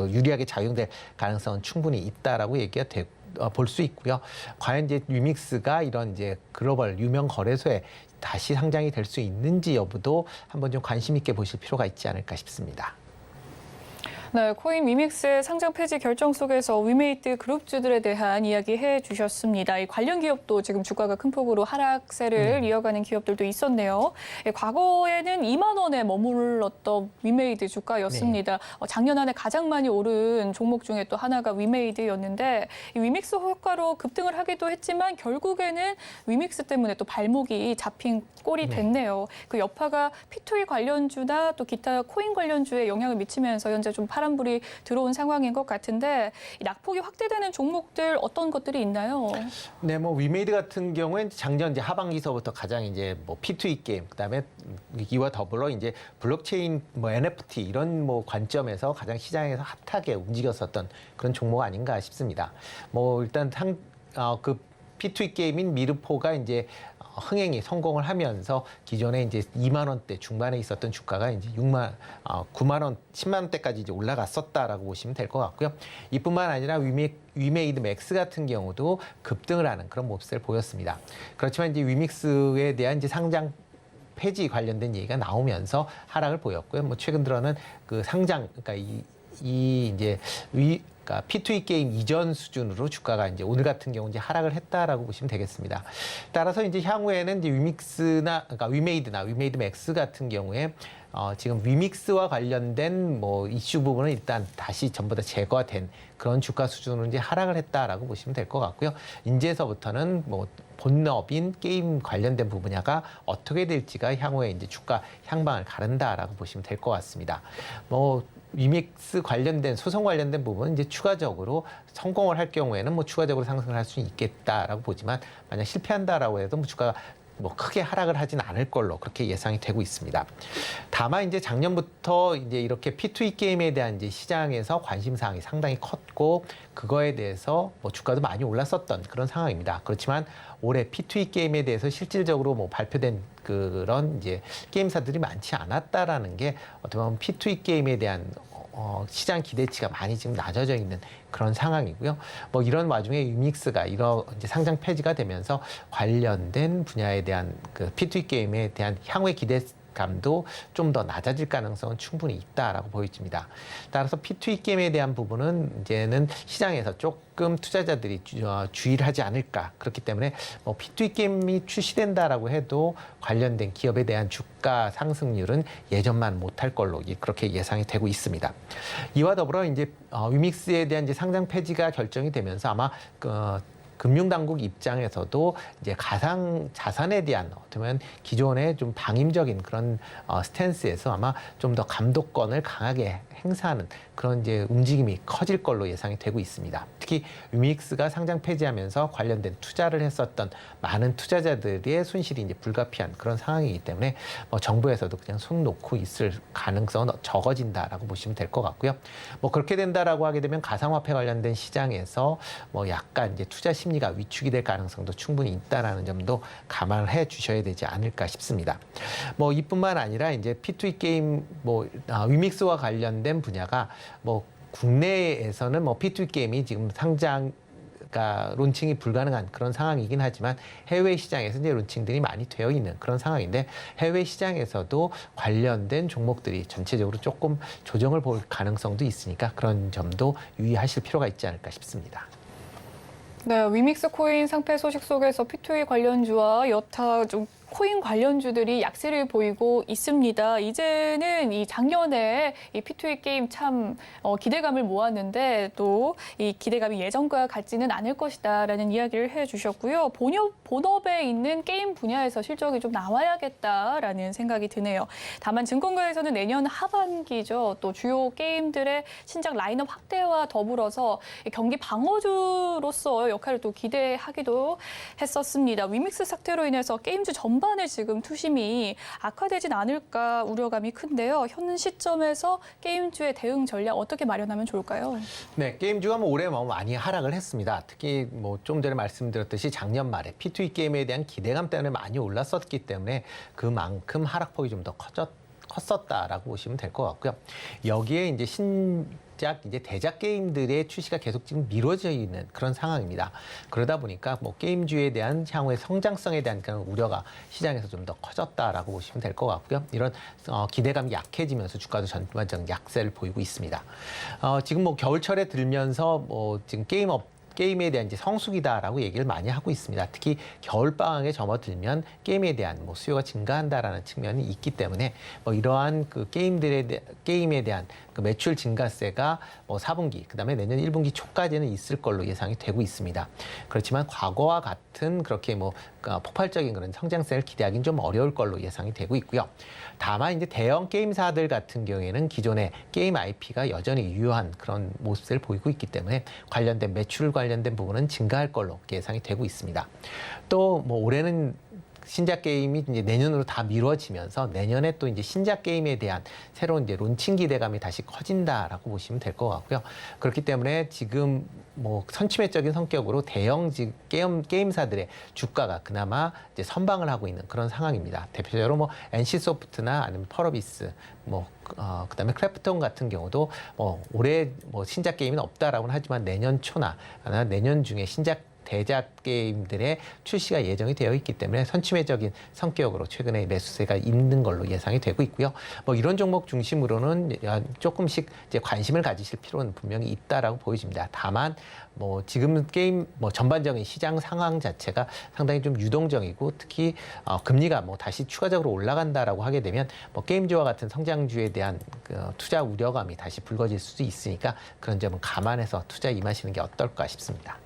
유리하게 작용될 가능성은 충분히 있다라고 얘기가 볼 수 있고요. 과연 이제 위믹스가 이런 이제 글로벌 유명 거래소에 다시 상장이 될 수 있는지 여부도 한번 좀 관심 있게 보실 필요가 있지 않을까 싶습니다. 네, 코인 위믹스의 상장 폐지 결정 속에서 위메이드 그룹주들에 대한 이야기 해주셨습니다. 이 관련 기업도 지금 주가가 큰 폭으로 하락세를 이어가는 기업들도 있었네요. 과거에는 2만 원에 머물렀던 위메이드 주가였습니다. 작년 한 해 가장 많이 오른 종목 중에 또 하나가 위메이드였는데 이 위믹스 효과로 급등을 하기도 했지만 결국에는 위믹스 때문에 또 발목이 잡힌 꼴이 됐네요. 그 여파가 P2E 관련주나 또 기타 코인 관련주에 영향을 미치면서 현재 좀 파란불이 들어온 상황인 것 같은데 이 낙폭이 확대되는 종목들 어떤 것들이 있나요? 네, 뭐 위메이드 같은 경우엔 작년 이제 하반기서부터 가장 이제 뭐 P2E 게임 그다음에 이와 더불어 이제 블록체인 뭐 NFT 이런 뭐 관점에서 가장 시장에서 핫하게 움직였었던 그런 종목 아닌가 싶습니다. 뭐 일단 그 P2E 게임인 미르포가 이제 흥행이 성공을 하면서 기존에 이제 2만 원대 중반에 있었던 주가가 이제 9만 원, 10만 원대까지 이제 올라갔었다라고 보시면 될 것 같고요. 이뿐만 아니라 위메이드 맥스 같은 경우도 급등을 하는 그런 모습을 보였습니다. 그렇지만 이제 위믹스에 대한 이제 상장 폐지 관련된 얘기가 나오면서 하락을 보였고요. 뭐 최근 들어는 그 상장, 그러니까 그러니까 P2E 게임 이전 수준으로 주가가 이제 오늘 같은 경우 이제 하락을 했다라고 보시면 되겠습니다. 따라서 이제 향후에는 이제 그러니까 위메이드 맥스 같은 경우에 지금 위믹스와 관련된 뭐 이슈 부분은 일단 다시 전부 다 제거된 그런 주가 수준으로 이제 하락을 했다라고 보시면 될 것 같고요. 이제서부터는 뭐 본업인 게임 관련된 분야가 어떻게 될지가 향후에 이제 주가 향방을 가른다라고 보시면 될 것 같습니다. 뭐 위믹스 관련된 소송 관련된 부분은 이제 추가적으로 성공을 할 경우에는 뭐 추가적으로 상승을 할 수 있겠다라고 보지만 만약 실패한다라고 해도 뭐 주가가 뭐 크게 하락을 하진 않을 걸로 그렇게 예상이 되고 있습니다. 다만 이제 작년부터 이제 이렇게 P2E 게임에 대한 이제 시장에서 관심 사항이 상당히 컸고 그거에 대해서 뭐 주가도 많이 올랐었던 그런 상황입니다. 그렇지만 올해 P2E 게임에 대해서 실질적으로 뭐 발표된 그런 이제 게임사들이 많지 않았다라는 게 어떻게 보면 P2E 게임에 대한 시장 기대치가 많이 지금 낮아져 있는 그런 상황이고요. 뭐 이런 와중에 위믹스가 이제 상장 폐지가 되면서 관련된 분야에 대한 그 P2E 게임에 대한 향후의 기대감도 좀 더 낮아질 가능성은 충분히 있다라고 보여집니다. 따라서 P2E 게임에 대한 부분은 이제는 시장에서 조금 투자자들이 주의를 하지 않을까. 그렇기 때문에 뭐 P2E 게임이 출시된다라고 해도 관련된 기업에 대한 주가 상승률은 예전만 못할 걸로 그렇게 예상이 되고 있습니다. 이와 더불어 이제 위믹스에 대한 이제 상장 폐지가 결정이 되면서 아마 금융당국 입장에서도 이제 가상 자산에 대한 어쩌면 기존의 좀 방임적인 그런 스탠스에서 아마 좀 더 감독권을 강하게 행사하는 그런 이제 움직임이 커질 걸로 예상이 되고 있습니다. 특히 위믹스가 상장 폐지하면서 관련된 투자를 했었던 많은 투자자들의 손실이 이제 불가피한 그런 상황이기 때문에 뭐 정부에서도 그냥 손 놓고 있을 가능성은 적어진다라고 보시면 될 것 같고요. 뭐 그렇게 된다라고 하게 되면 가상화폐 관련된 시장에서 뭐 약간 이제 투자 심리가 위축이 될 가능성도 충분히 있다라는 점도 감안을 해 주셔야 되지 않을까 싶습니다. 뭐 이뿐만 아니라 이제 P2E 게임 위믹스와 관련된 분야가 뭐 국내에서는 뭐 P2E 게임이 지금 론칭이 불가능한 그런 상황이긴 하지만 해외 시장에서 이제 론칭들이 많이 되어 있는 그런 상황인데 해외 시장에서도 관련된 종목들이 전체적으로 조금 조정을 볼 가능성도 있으니까 그런 점도 유의하실 필요가 있지 않을까 싶습니다. 네, 위믹스 코인 상패 소식 속에서 P2E 관련주와 여타 좀 코인 관련주들이 약세를 보이고 있습니다. 이제는 이 작년에 이 P2E 게임 참 기대감을 모았는데 또 이 기대감이 예전과 같지는 않을 것이다라는 이야기를 해주셨고요. 본업에 있는 게임 분야에서 실적이 좀 나와야겠다라는 생각이 드네요. 다만 증권가에서는 내년 하반기죠. 또 주요 게임들의 신작 라인업 확대와 더불어서 경기 방어주로서 역할을 또 기대하기도 했었습니다. 위믹스 사태로 인해서 게임주 전반에 지금 투심이 악화되진 않을까 우려감이 큰데요. 현 시점에서 게임주의 대응 전략 어떻게 마련하면 좋을까요? 네, 게임주가 뭐 올해 많이 하락을 했습니다. 특히 뭐 좀 전에 말씀드렸듯이 작년 말에 P2E 게임에 대한 기대감 때문에 많이 올랐었기 때문에 그만큼 하락폭이 좀 더 컸었다라고 보시면 될 것 같고요. 여기에 이제 이제 대작 게임들의 출시가 계속 지금 미뤄져 있는 그런 상황입니다. 그러다 보니까 뭐 게임주에 대한 향후의 성장성에 대한 그런 우려가 시장에서 좀 더 커졌다라고 보시면 될 것 같고요. 이런 기대감이 약해지면서 주가도 전반적인 약세를 보이고 있습니다. 지금 뭐 겨울철에 들면서 뭐 지금 게임에 대한 이제 성수기다라고 얘기를 많이 하고 있습니다. 특히 겨울방학에 접어들면 게임에 대한 뭐 수요가 증가한다라는 측면이 있기 때문에 뭐 이러한 그 게임에 대한 그 매출 증가세가 뭐 4분기, 그다음에 내년 1분기 초까지는 있을 걸로 예상이 되고 있습니다. 그렇지만 과거와 같은 그렇게 뭐 폭발적인 그런 성장세를 기대하기는 좀 어려울 걸로 예상이 되고 있고요. 다만 이제 대형 게임사들 같은 경우에는 기존의 게임 IP가 여전히 유효한 그런 모습을 보이고 있기 때문에 관련된 매출 관련된 부분은 증가할 걸로 예상이 되고 있습니다. 또 뭐 올해는 신작 게임이 이제 내년으로 다 미뤄지면서 내년에 또 이제 신작 게임에 대한 새로운 이제 론칭 기대감이 다시 커진다라고 보시면 될 것 같고요. 그렇기 때문에 지금 뭐 선취매적인 성격으로 대형 게임사들의 주가가 그나마 이제 선방을 하고 있는 그런 상황입니다. 대표적으로 뭐 NC소프트나 아니면 펄어비스, 그다음에 크래프톤 같은 경우도 뭐 올해 뭐 신작 게임은 없다라고는 하지만 내년 초나 내년 중에 대작 게임들의 출시가 예정이 되어 있기 때문에 선취매적인 성격으로 최근에 매수세가 있는 걸로 예상이 되고 있고요. 뭐 이런 종목 중심으로는 조금씩 이제 관심을 가지실 필요는 분명히 있다라고 보여집니다. 다만 뭐 지금 게임 뭐 전반적인 시장 상황 자체가 상당히 좀 유동적이고 특히 금리가 뭐 다시 추가적으로 올라간다라고 하게 되면 뭐 게임주와 같은 성장주에 대한 그 투자 우려감이 다시 불거질 수도 있으니까 그런 점은 감안해서 투자 임하시는 게 어떨까 싶습니다.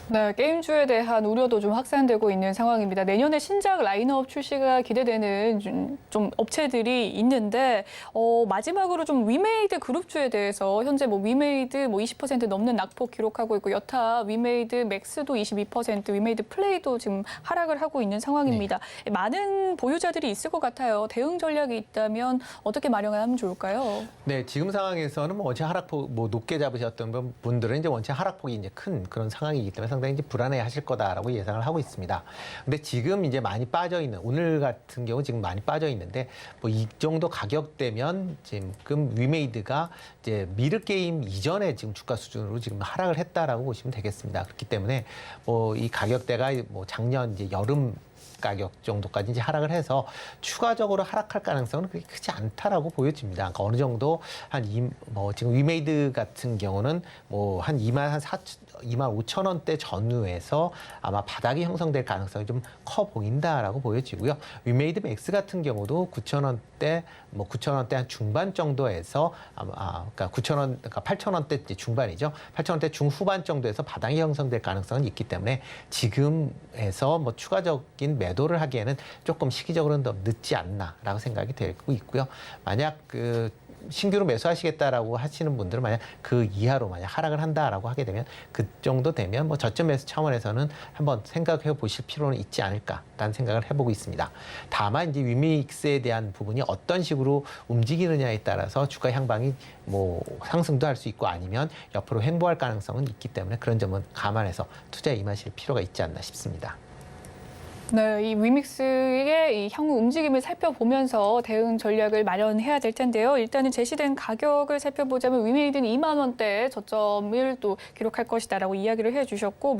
네, 게임주에 대한 우려도 좀 확산되고 있는 상황입니다. 내년에 신작 라인업 출시가 기대되는 좀 업체들이 있는데 마지막으로 좀 위메이드 그룹주에 대해서 현재 뭐 위메이드 뭐 20% 넘는 낙폭 기록하고 있고 여타 위메이드 맥스도 22%, 위메이드 플레이도 지금 하락을 하고 있는 상황입니다. 네. 많은 보유자들이 있을 것 같아요. 대응 전략이 있다면 어떻게 마련하면 좋을까요? 네, 지금 상황에서는 뭐 원체 하락폭 뭐 높게 잡으셨던 분들은 이제 원체 하락폭이 이제 큰 그런 상황이기 때문에 상당히 이제 불안해하실 거다라고 예상을 하고 있습니다. 근데 지금 이제 많이 빠져 있는 오늘 같은 경우 지금 많이 빠져 있는데 뭐 이 정도 가격대면 지금 위메이드가 이제 미르 게임 이전에 지금 주가 수준으로 지금 하락을 했다라고 보시면 되겠습니다. 그렇기 때문에 뭐 이 가격대가 뭐 작년 이제 여름 가격 정도까지 이제 하락을 해서 추가적으로 하락할 가능성은 그렇게 크지 않다라고 보여집니다. 그러니까 어느 정도 지금 위메이드 같은 경우는 한 2만 5천 원대 전후에서 아마 바닥이 형성될 가능성이 좀 커 보인다라고 보여지고요. 위메이드 맥스 같은 경우도 9천 원대, 9천 원대 한 중반 정도에서 그러니까 9천 원, 그러니까 8천 원대 중반이죠. 8천 원대 중후반 정도에서 바닥이 형성될 가능성은 있기 때문에 지금에서 추가적인 매도를 하기에는 조금 시기적으로는 더 늦지 않나라고 생각이 되고 있고요. 만약 신규로 매수하시겠다라고 하시는 분들은 만약 그 이하로 만약 하락을 한다라고 하게 되면 그 정도 되면 저점 매수 차원에서는 한번 생각해 보실 필요는 있지 않을까라는 생각을 해보고 있습니다. 다만 이제 위믹스에 대한 부분이 어떤 식으로 움직이느냐에 따라서 주가 향방이 상승도 할 수 있고 아니면 옆으로 횡보할 가능성은 있기 때문에 그런 점은 감안해서 투자에 임하실 필요가 있지 않나 싶습니다. 네, 이 위믹스의 이 향후 움직임을 살펴보면서 대응 전략을 마련해야 될 텐데요. 일단은 제시된 가격을 살펴보자면 위메이드는 2만 원대의 저점을 또 기록할 것이다라고 이야기를 해주셨고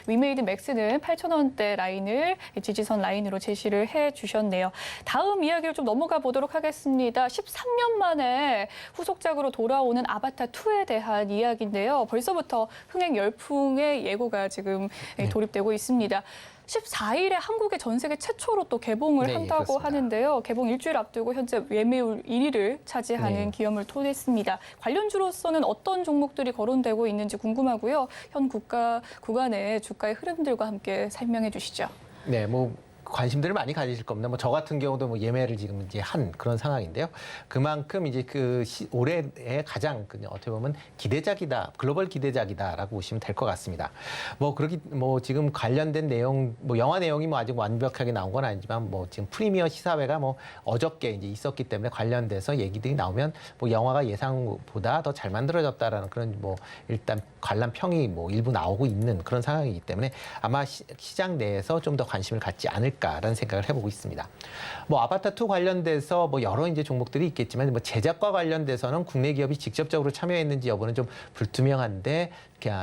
위메이드 맥스는 8천 원대 라인을 지지선 라인으로 제시를 해주셨네요. 다음 이야기를 좀 넘어가 보도록 하겠습니다. 13년 만에 후속작으로 돌아오는 아바타2에 대한 이야기인데요. 벌써부터 흥행 열풍의 예고가 지금 돌입되고 있습니다. 14일에 한국의 전 세계 최초로 또 개봉을 한다고 그렇습니다. 하는데요. 개봉 일주일 앞두고 현재 예매율 1위를 차지하는 기염을 토했습니다. 관련주로서는 어떤 종목들이 거론되고 있는지 궁금하고요. 현 구간의 주가의 흐름들과 함께 설명해 주시죠. 네, 관심들을 많이 가지실 겁니다. 저 같은 경우도 예매를 지금 이제 한 그런 상황인데요. 그만큼 이제 올해의 가장 어떻게 보면 기대작이다, 글로벌 기대작이다라고 보시면 될 것 같습니다. 지금 관련된 내용, 영화 내용이 아직 완벽하게 나온 건 아니지만 지금 프리미어 시사회가 어저께 이제 있었기 때문에 관련돼서 얘기들이 나오면 영화가 예상보다 더 잘 만들어졌다라는 그런 일단 관람 평이 일부 나오고 있는 그런 상황이기 때문에 아마 시장 내에서 좀 더 관심을 갖지 않을까라는 생각을 해보고 있습니다. 아바타2 관련돼서 여러 이제 종목들이 있겠지만 제작과 관련돼서는 국내 기업이 직접적으로 참여했는지 여부는 좀 불투명한데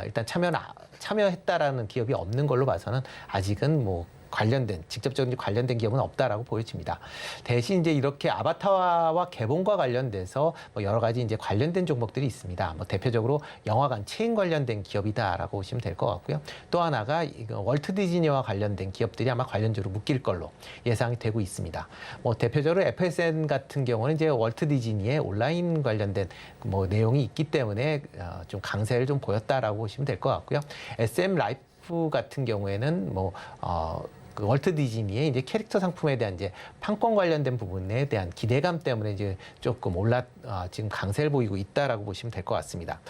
일단 참여했다라는 기업이 없는 걸로 봐서는 아직은 직접적인 관련된 기업은 없다라고 보여집니다. 대신 이제 이렇게 아바타와 개봉과 관련돼서 여러 가지 이제 관련된 종목들이 있습니다. 대표적으로 영화관 체인 관련된 기업이다라고 보시면 될 것 같고요. 또 하나가 월트 디즈니와 관련된 기업들이 아마 관련주로 묶일 걸로 예상이 되고 있습니다. 대표적으로 FSN 같은 경우는 이제 월트 디즈니의 온라인 관련된 내용이 있기 때문에 좀 강세를 좀 보였다라고 보시면 될 것 같고요. SM 라이프 같은 경우에는 월트 디즈니의 이제 캐릭터 상품에 대한 이제 판권 관련된 부분에 대한 기대감 때문에 이제 조금 지금 강세를 보이고 있다라고 보시면 될 것 같습니다.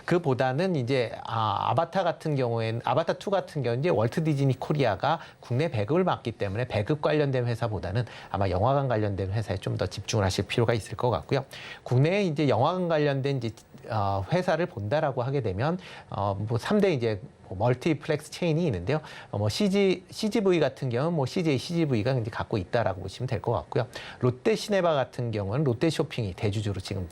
그보다는 이제 아바타2 같은 경우는 이제 월트 디즈니 코리아가 국내 배급을 맡기 때문에 배급 관련된 회사보다는 아마 영화관 관련된 회사에 좀 더 집중을 하실 필요가 있을 것 같고요. 국내에 이제 영화관 관련된 이제 회사를 본다라고 하게 되면 3대 이제 멀티플렉스 체인이 있는데요. CGV 같은 경우는 CJ CGV가 이제 갖고 있다라고 보시면 될 것 같고요. 롯데 시네마 같은 경우는 롯데 쇼핑이 대주주로 지금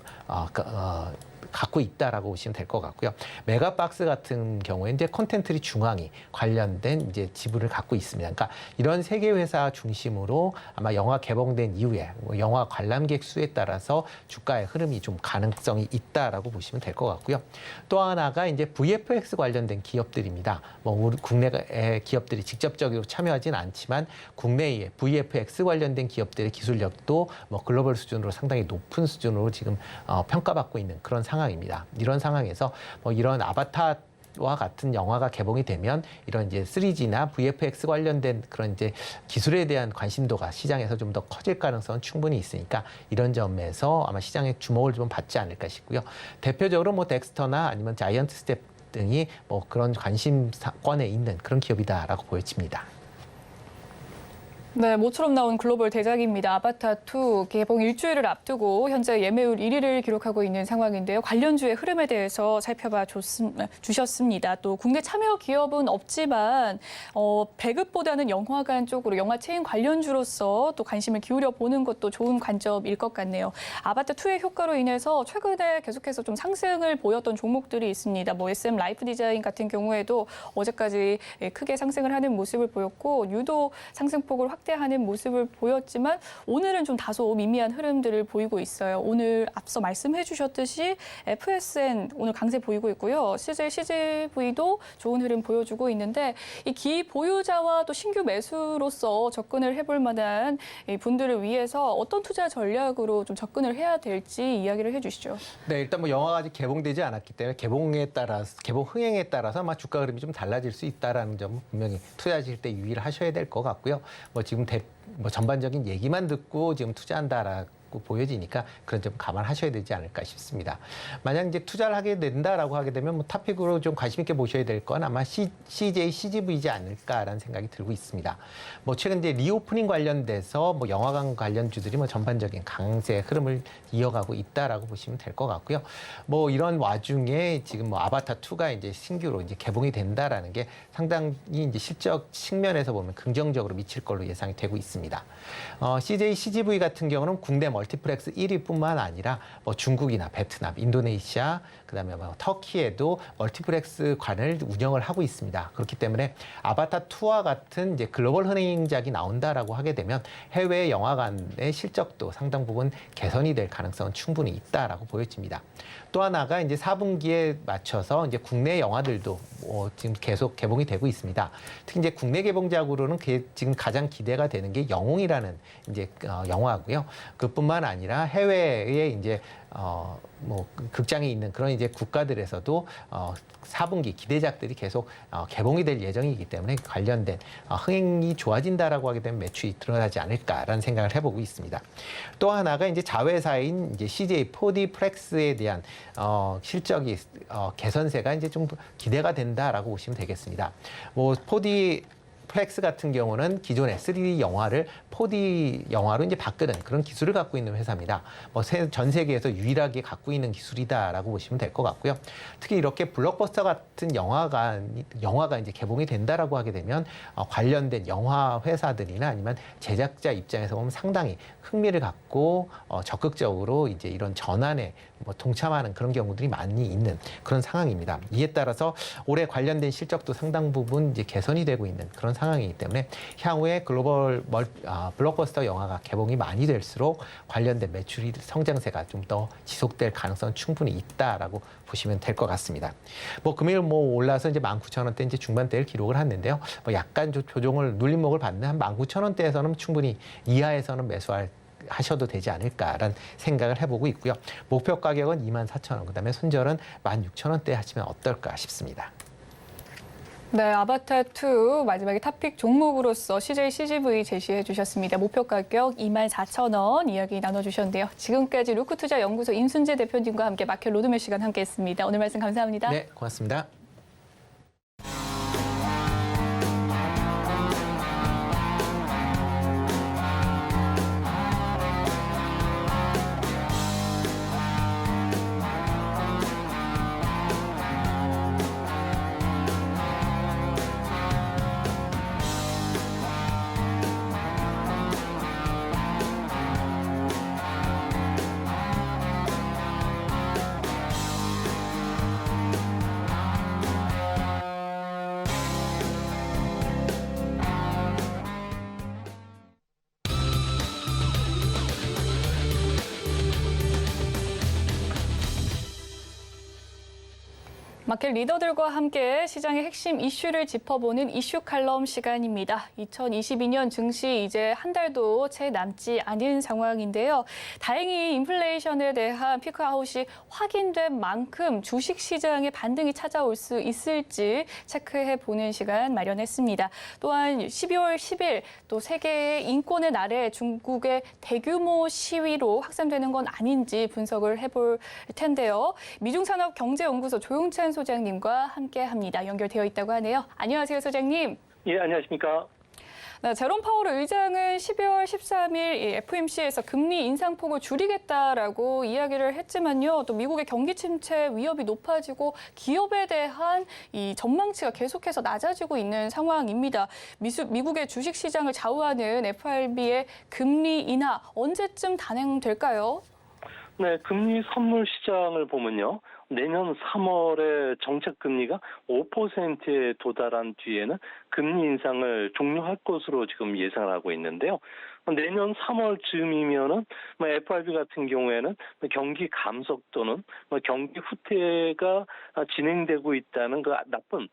갖고 있다라고 보시면 될 것 같고요. 메가박스 같은 경우에 이제 콘텐츠리 중앙이 관련된 이제 지분을 갖고 있습니다. 그러니까 이런 세 개 회사 중심으로 아마 영화 개봉된 이후에 영화 관람객 수에 따라서 주가의 흐름이 좀 가능성이 있다라고 보시면 될 것 같고요. 또 하나가 이제 VFX 관련된 기업들입니다. 우리 국내의 기업들이 직접적으로 참여하지는 않지만 국내의 VFX 관련된 기업들의 기술력도 글로벌 수준으로 상당히 높은 수준으로 지금 평가받고 있는 그런 상황입니다. 이런 상황에서 이런 아바타와 같은 영화가 개봉이 되면 이런 이제 3G나 VFX 관련된 그런 이제 기술에 대한 관심도가 시장에서 좀 더 커질 가능성은 충분히 있으니까 이런 점에서 아마 시장의 주목을 좀 받지 않을까 싶고요. 대표적으로 덱스터나 아니면 자이언트 스텝 등이 그런 관심권에 있는 그런 기업이다라고 보여집니다. 네, 모처럼 나온 글로벌 대작입니다. 아바타2 개봉 일주일을 앞두고 현재 예매율 1위를 기록하고 있는 상황인데요. 관련주의 흐름에 대해서 살펴봐 주셨습니다. 또 국내 참여 기업은 없지만 배급보다는 영화관 쪽으로 영화 체인 관련주로서 또 관심을 기울여 보는 것도 좋은 관점일 것 같네요. 아바타2의 효과로 인해서 최근에 계속해서 좀 상승을 보였던 종목들이 있습니다. SM 라이프 디자인 같은 경우에도 어제까지 크게 상승을 하는 모습을 보였고 유도 상승폭을 확대하는 모습을 보였지만 오늘은 좀 다소 미미한 흐름들을 보이고 있어요. 오늘 앞서 말씀해 주셨듯이 FSN 오늘 강세 보이고 있고요. CJ, CGV도 좋은 흐름 보여주고 있는데 이 기보유자와 또 신규 매수로서 접근을 해볼 만한 분들을 위해서 어떤 투자 전략으로 좀 접근을 해야 될지 이야기를 해주시죠. 네, 일단 영화가 아직 개봉되지 않았기 때문에 개봉 흥행에 따라서 아마 주가 흐름이 좀 달라질 수 있다라는 점은 분명히 투자하실 때 유의를 하셔야 될 것 같고요. 지금 전반적인 얘기만 듣고 지금 투자한다라고 보여지니까 그런 점 감안하셔야 되지 않을까 싶습니다. 만약 이제 투자를 하게 된다라고 하게 되면 탑픽으로 좀 관심 있게 보셔야 될 건 아마 CJ, CGV이지 않을까라는 생각이 들고 있습니다. 최근 이제 리오프닝 관련돼서 영화관 관련주들이 전반적인 강세 흐름을 이어가고 있다라고 보시면 될 것 같고요. 이런 와중에 지금 아바타 2가 이제 신규로 이제 개봉이 된다라는 게 상당히 이제 실적 측면에서 보면 긍정적으로 미칠 걸로 예상이 되고 있습니다. CJ, CGV 같은 경우는 국내 멀티플렉스 1위뿐만 아니라 중국이나 베트남, 인도네시아, 그다음에 터키에도 멀티플렉스 관을 운영을 하고 있습니다. 그렇기 때문에 아바타 2와 같은 이제 글로벌 흥행작이 나온다라고 하게 되면 해외 영화관의 실적도 상당 부분 개선이 될 가능성은 충분히 있다라고 보여집니다. 또 하나가 이제 4분기에 맞춰서 이제 국내 영화들도 지금 계속 개봉이 되고 있습니다. 특히 이제 국내 개봉작으로는 지금 가장 기대가 되는 게 영웅이라는 이제 영화고요. 그뿐만 아니라 해외에 이제 극장에 있는 그런 이제 국가들에서도 4분기 기대작들이 계속 개봉이 될 예정이기 때문에 관련된 흥행이 좋아진다라고 하게 되면 매출이 드러나지 않을까라는 생각을 해보고 있습니다. 또 하나가 이제 자회사인 이제 CJ 4D 플렉스에 대한 실적이 개선세가 이제 좀 기대가 된다라고 보시면 되겠습니다. 4D 플렉스 같은 경우는 기존의 3D 영화를 4D 영화로 이제 바꾸는 그런 기술을 갖고 있는 회사입니다. 전 세계에서 유일하게 갖고 있는 기술이다라고 보시면 될 것 같고요. 특히 이렇게 블록버스터 같은 영화가 이제 개봉이 된다라고 하게 되면 관련된 영화 회사들이나 아니면 제작자 입장에서 보면 상당히 흥미를 갖고 적극적으로 이제 이런 전환에 동참하는 그런 경우들이 많이 있는 그런 상황입니다. 이에 따라서 올해 관련된 실적도 상당 부분 이제 개선이 되고 있는 그런 상황이기 때문에 향후에 글로벌 블록버스터 영화가 개봉이 많이 될수록 관련된 매출이 성장세가 좀 더 지속될 가능성은 충분히 있다라고 보시면 될 것 같습니다. 금일 올라서 이제 19,000원대 이제 중반대를 기록을 했는데요. 약간 조정을 눌림목을 받는 한 19,000원대에서는 충분히 이하에서는 하셔도 되지 않을까라는 생각을 해보고 있고요. 목표 가격은 24,000원, 그다음에 손절은 16,000원대 하시면 어떨까 싶습니다. 네, 아바타2 마지막에 탑픽 종목으로서 CJ, CGV 제시해 주셨습니다. 목표 가격 24,000원 이야기 나눠주셨는데요. 지금까지 루크투자연구소 임순재 대표님과 함께 마켓 로드맵 시간 함께했습니다. 오늘 말씀 감사합니다. 네, 고맙습니다. 마켓 리더들과 함께 시장의 핵심 이슈를 짚어보는 이슈 칼럼 시간입니다. 2022년 증시 이제 한 달도 채 남지 않은 상황인데요. 다행히 인플레이션에 대한 피크아웃이 확인된 만큼 주식 시장의 반등이 찾아올 수 있을지 체크해 보는 시간 마련했습니다. 또한 12월 10일 또 세계의 인권의 날에 중국의 대규모 시위로 확산되는 건 아닌지 분석을 해볼 텐데요. 미중산업경제연구소 조용찬 소장님과 함께합니다. 연결되어 있다고 하네요. 안녕하세요, 소장님. 예, 안녕하십니까. 네, 제롬 파월 의장은 12월 13일 이 FOMC에서 금리 인상폭을 줄이겠다라고 이야기를 했지만요. 또 미국의 경기 침체 위협이 높아지고 기업에 대한 이 전망치가 계속해서 낮아지고 있는 상황입니다. 미국의 주식 시장을 좌우하는 FRB의 금리 인하 언제쯤 단행될까요? 네, 금리 선물 시장을 보면요. 내년 3월에 정책 금리가 5%에 도달한 뒤에는 금리 인상을 종료할 것으로 지금 예상을 하고 있는데요. 내년 3월쯤이면은 FRB 같은 경우에는 경기 감속 또는 경기 후퇴가 진행되고 있다는 그 나쁜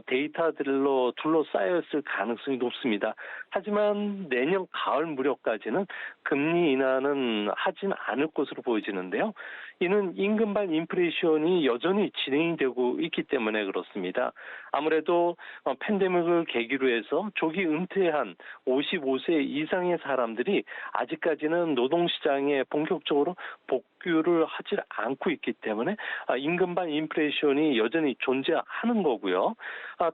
데이터들로 둘러싸였을 가능성이 높습니다. 하지만 내년 가을 무렵까지는 금리 인하는 하진 않을 것으로 보여지는데요. 이는 임금발 인플레이션이 여전히 진행이 되고 있기 때문에 그렇습니다. 아무래도 팬데믹을 계기로 해서 조기 은퇴한 55세 이상의 사람들이 아직까지는 노동시장에 본격적으로 복귀를 하지 않고 있기 때문에 임금발 인플레이션이 여전히 존재하는 거고요.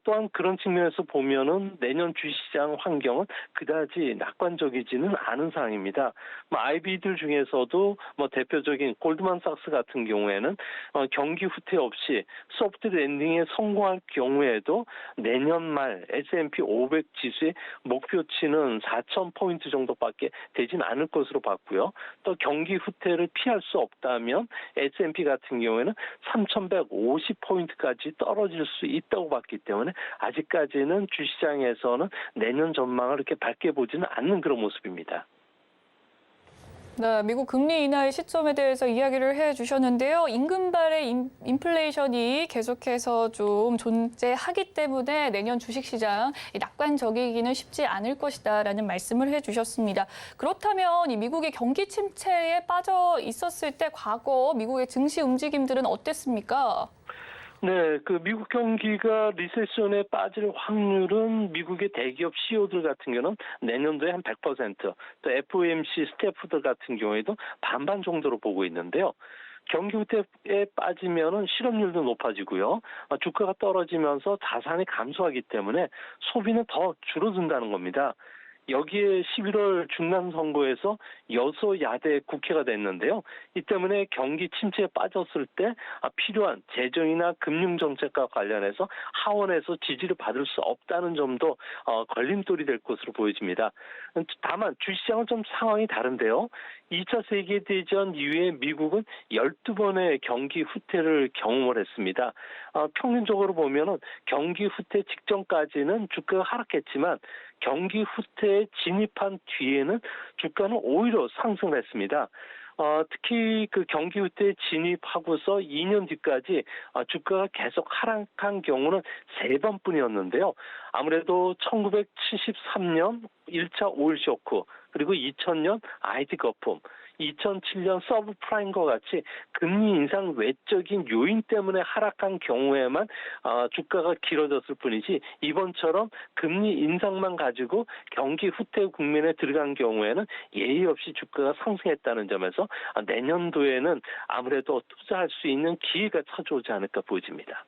또한 그런 측면에서 보면은 내년 주식시장 환경은 그다지 낙관적이지는 않은 상황입니다. IB들 중에서도 대표적인 골드만삭스 같은 경우에는 경기 후퇴 없이 소프트 랜딩에 성공할 경우에도 내년 말 S&P 500 지수의 목표치는 4,000포인트 정도밖에 되진 않을 것으로 봤고요. 또 경기 후퇴를 피할 수 없다면 S&P 같은 경우에는 3,150포인트까지 떨어질 수 있다고 봤기 때문에 아직까지는 주시장에서는 내년 전망을 이렇게 밝게 보지는 않는 그런 모습입니다. 네, 미국 금리 인하의 시점에 대해서 이야기를 해주셨는데요. 임금발의 인플레이션이 계속해서 좀 존재하기 때문에 내년 주식시장 낙관적이기는 쉽지 않을 것이다라는 말씀을 해주셨습니다. 그렇다면 이 미국의 경기 침체에 빠져 있었을 때 과거 미국의 증시 움직임들은 어땠습니까? 네, 그 미국 경기가 리세션에 빠질 확률은 미국의 대기업 CEO들 같은 경우는 내년도에 한 100%, 또 FOMC 스태프들 같은 경우에도 반반 정도로 보고 있는데요. 경기 후퇴에 빠지면은 실업률도 높아지고요. 주가가 떨어지면서 자산이 감소하기 때문에 소비는 더 줄어든다는 겁니다. 여기에 11월 중간선거에서 여소야대 국회가 됐는데요. 이 때문에 경기 침체에 빠졌을 때 필요한 재정이나 금융정책과 관련해서 하원에서 지지를 받을 수 없다는 점도 걸림돌이 될 것으로 보여집니다. 다만 주시장은 좀 상황이 다른데요. 2차 세계대전 이후에 미국은 12번의 경기 후퇴를 경험을 했습니다. 평균적으로 보면은 경기 후퇴 직전까지는 주가가 하락했지만 경기 후퇴에 진입한 뒤에는 주가는 오히려 상승을 했습니다. 특히 그 경기 후퇴에 진입하고서 2년 뒤까지 주가가 계속 하락한 경우는 3번뿐이었는데요. 아무래도 1973년 1차 오일 쇼크, 그리고 2000년 IT 거품, 2007년 서브프라임과 같이 금리 인상 외적인 요인 때문에 하락한 경우에만 주가가 길어졌을 뿐이지 이번처럼 금리 인상만 가지고 경기 후퇴 국면에 들어간 경우에는 예의 없이 주가가 상승했다는 점에서 내년도에는 아무래도 투자할 수 있는 기회가 찾아오지 않을까 보여집니다.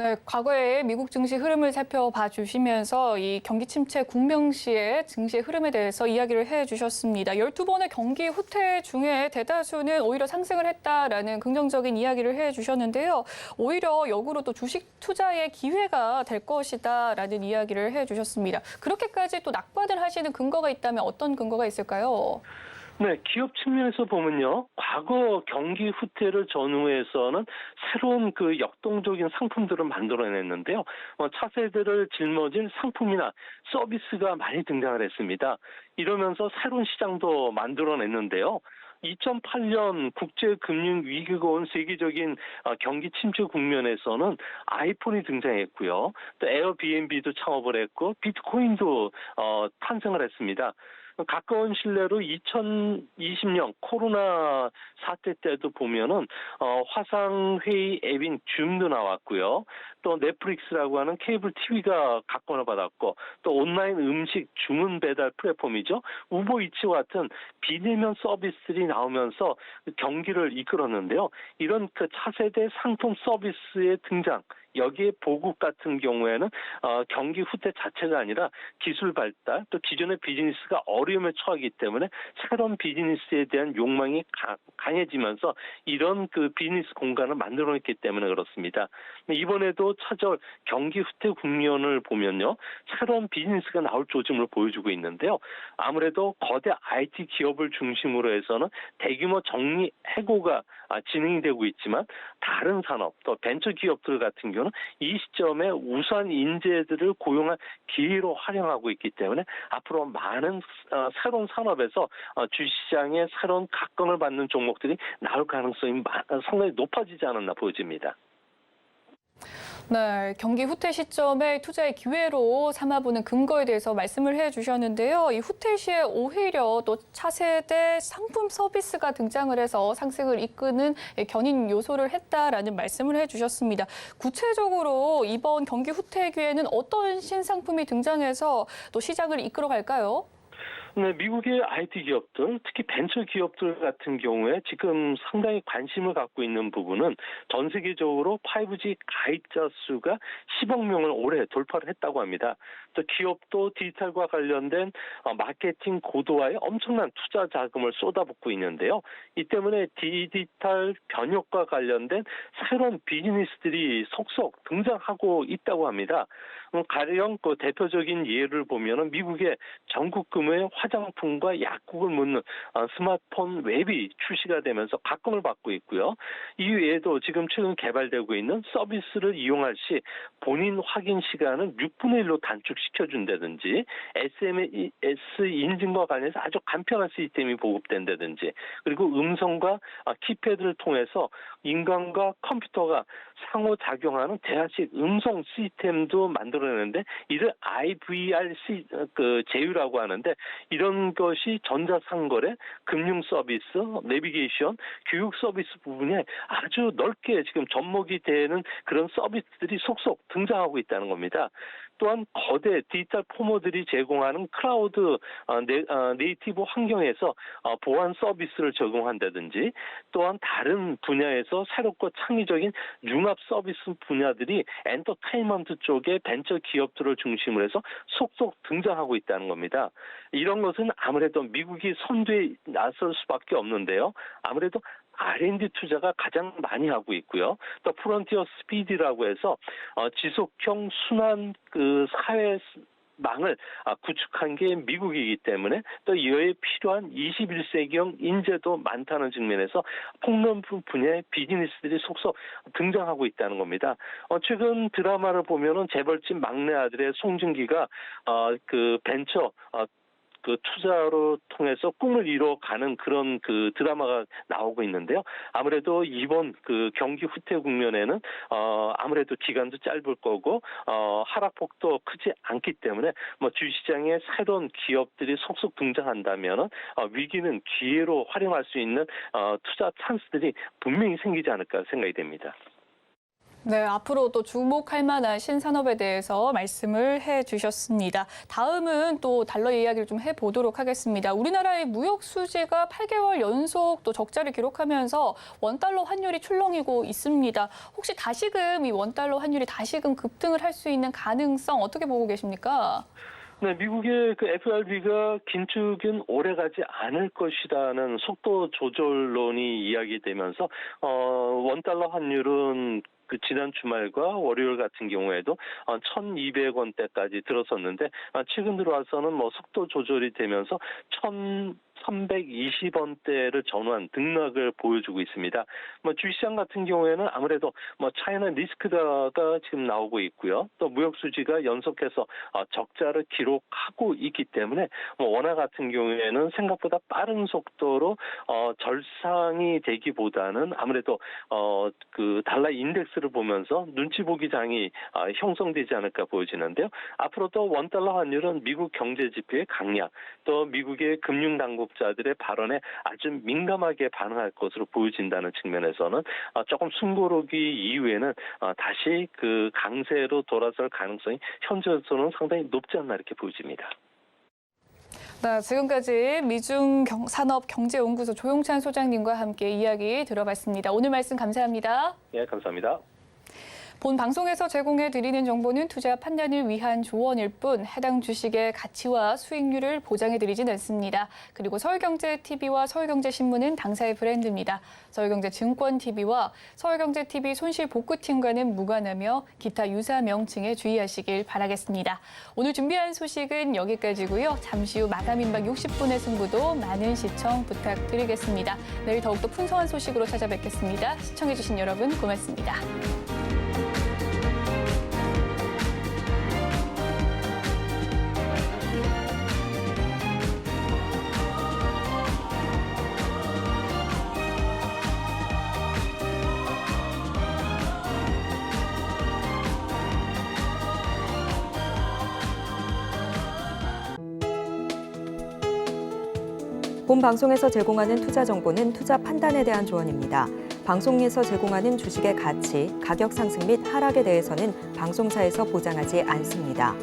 네, 과거의 미국 증시 흐름을 살펴봐 주시면서 이 경기 침체 국명시의 증시 흐름에 대해서 이야기를 해주셨습니다. 12번의 경기 후퇴 중에 대다수는 오히려 상승을 했다라는 긍정적인 이야기를 해주셨는데요. 오히려 역으로 또 주식 투자의 기회가 될 것이다라는 이야기를 해주셨습니다. 그렇게까지 또 낙관을 하시는 근거가 있다면 어떤 근거가 있을까요? 네, 기업 측면에서 보면요. 과거 경기 후퇴를 전후해서는 새로운 그 역동적인 상품들을 만들어냈는데요. 차세대를 짊어질 상품이나 서비스가 많이 등장을 했습니다. 이러면서 새로운 시장도 만들어냈는데요. 2008년 국제금융 위기가 온 세계적인 경기 침체 국면에서는 아이폰이 등장했고요. 또 에어비앤비도 창업을 했고 비트코인도 탄생을 했습니다. 가까운 신뢰로 2020년 코로나 사태 때도 보면은 화상회의 앱인 줌도 나왔고요. 또 넷플릭스라고 하는 케이블 TV가 각광을 받았고 또 온라인 음식 주문 배달 플랫폼이죠. 우버이츠와 같은 비대면 서비스들이 나오면서 경기를 이끌었는데요. 이런 그 차세대 상품 서비스의 등장, 여기에 보국 같은 경우에는 경기 후퇴 자체가 아니라 기술 발달, 또 기존의 비즈니스가 어려움에 처하기 때문에 새로운 비즈니스에 대한 욕망이 강해지면서 이런 그 비즈니스 공간을 만들어냈기 때문에 그렇습니다. 이번에도 차절 경기 후퇴 국면을 보면요, 새로운 비즈니스가 나올 조짐을 보여주고 있는데요. 아무래도 거대 IT 기업을 중심으로 해서는 대규모 정리 해고가 진행이 되고 있지만 다른 산업, 또 벤처 기업들 같은 경우는 이 시점에 우수한 인재들을 고용할 기회로 활용하고 있기 때문에 앞으로 많은 새로운 산업에서 주시장에 새로운 각광을 받는 종목들이 나올 가능성이 상당히 높아지지 않았나 보여집니다. 네, 경기 후퇴 시점에 투자의 기회로 삼아보는 근거에 대해서 말씀을 해주셨는데요. 이 후퇴 시에 오히려 또 차세대 상품 서비스가 등장을 해서 상승을 이끄는 견인 요소를 했다라는 말씀을 해주셨습니다. 구체적으로 이번 경기 후퇴 기회는 어떤 신상품이 등장해서 또 시장을 이끌어갈까요? 네, 미국의 IT 기업들, 특히 벤처 기업들 같은 경우에 지금 상당히 관심을 갖고 있는 부분은 전 세계적으로 5G 가입자 수가 10억 명을 올해 돌파를 했다고 합니다. 또 기업도 디지털과 관련된 마케팅 고도화에 엄청난 투자 자금을 쏟아붓고 있는데요. 이 때문에 디지털 변혁과 관련된 새로운 비즈니스들이 속속 등장하고 있다고 합니다. 가령 그 대표적인 예를 보면은 미국의 전국 규모의 화장품과 약국을 묻는 스마트폰 웹이 출시가 되면서 각광을 받고 있고요. 이 외에도 지금 최근 개발되고 있는 서비스를 이용할 시 본인 확인 시간을 6분의 1로 단축시켜준다든지 SMS 인증과 관련해서 아주 간편한 시스템이 보급된다든지 그리고 음성과 키패드를 통해서 인간과 컴퓨터가 상호작용하는 대화식 음성 시스템도 만들어내는데 이를 IVR 제휴라고 하는데 이런 것이 전자상거래, 금융 서비스, 내비게이션, 교육 서비스 부분에 아주 넓게 지금 접목이 되는 그런 서비스들이 속속 등장하고 있다는 겁니다. 또한 거대 디지털 포머들이 제공하는 클라우드 네이티브 환경에서 보안 서비스를 제공한다든지 또한 다른 분야에서 새롭고 창의적인 융합 서비스 분야들이 엔터테인먼트 쪽의 벤처 기업들을 중심으로 해서 속속 등장하고 있다는 겁니다. 이런 것은 아무래도 미국이 선두에 나설 수밖에 없는데요. 아무래도 R&D 투자가 가장 많이 하고 있고요. 또 프론티어 스피드라고 해서 지속형 순환 그 사회망을 구축한 게 미국이기 때문에 또 이에 필요한 21세기형 인재도 많다는 측면에서 폭넓은 분야의 비즈니스들이 속속 등장하고 있다는 겁니다. 최근 드라마를 보면은 재벌집 막내 아들의 송중기가 그 벤처 그 투자로 통해서 꿈을 이뤄가는 그런 그 드라마가 나오고 있는데요. 아무래도 이번 그 경기 후퇴 국면에는 아무래도 기간도 짧을 거고 하락폭도 크지 않기 때문에 뭐 주시장에 새로운 기업들이 속속 등장한다면은 위기는 기회로 활용할 수 있는 투자 찬스들이 분명히 생기지 않을까 생각이 됩니다. 네, 앞으로 또 주목할 만한 신산업에 대해서 말씀을 해주셨습니다. 다음은 또 달러 이야기를 좀 해보도록 하겠습니다. 우리나라의 무역 수지가 8개월 연속 또 적자를 기록하면서 원달러 환율이 출렁이고 있습니다. 혹시 다시금 이 원달러 환율이 다시금 급등을 할 수 있는 가능성 어떻게 보고 계십니까? 네, 미국의 그 FRB가 긴축은 오래가지 않을 것이라는 속도 조절론이 이야기되면서 원달러 환율은 그 지난 주말과 월요일 같은 경우에도 1,200원대까지 들어섰는데 최근 들어와서는 뭐 속도 조절이 되면서 1,320원대를 전후한 등락을 보여주고 있습니다. 뭐 주시장 같은 경우에는 아무래도 뭐 차이나 리스크가 지금 나오고 있고요. 또 무역 수지가 연속해서 적자를 기록하고 있기 때문에 뭐 원화 같은 경우에는 생각보다 빠른 속도로 절상이 되기보다는 아무래도 그 달러 인덱스를 보면서 눈치 보기 장이 형성되지 않을까 보여지는데요. 앞으로도 원달러 환율은 미국 경제 지표의 강약, 또 미국의 금융 당국자들의 발언에 아주 민감하게 반응할 것으로 보여진다는 측면에서는 조금 숨고르기 이후에는 다시 그 강세로 돌아설 가능성이 현재로서는 상당히 높지 않나 이렇게 보여집니다. 네, 지금까지 미중산업경제연구소 조용찬 소장님과 함께 이야기 들어봤습니다. 오늘 말씀 감사합니다. 네, 감사합니다. 본 방송에서 제공해드리는 정보는 투자 판단을 위한 조언일 뿐 해당 주식의 가치와 수익률을 보장해드리진 않습니다. 그리고 서울경제TV와 서울경제신문은 당사의 브랜드입니다. 서울경제증권TV와 서울경제TV 손실복구팀과는 무관하며 기타 유사 명칭에 주의하시길 바라겠습니다. 오늘 준비한 소식은 여기까지고요. 잠시 후 마감 임박 60분의 승부도 많은 시청 부탁드리겠습니다. 내일 더욱더 풍성한 소식으로 찾아뵙겠습니다. 시청해주신 여러분 고맙습니다. 본 방송에서 제공하는 투자 정보는 투자 판단에 대한 조언입니다. 방송에서 제공하는 주식의 가치, 가격 상승 및 하락에 대해서는 방송사에서 보장하지 않습니다.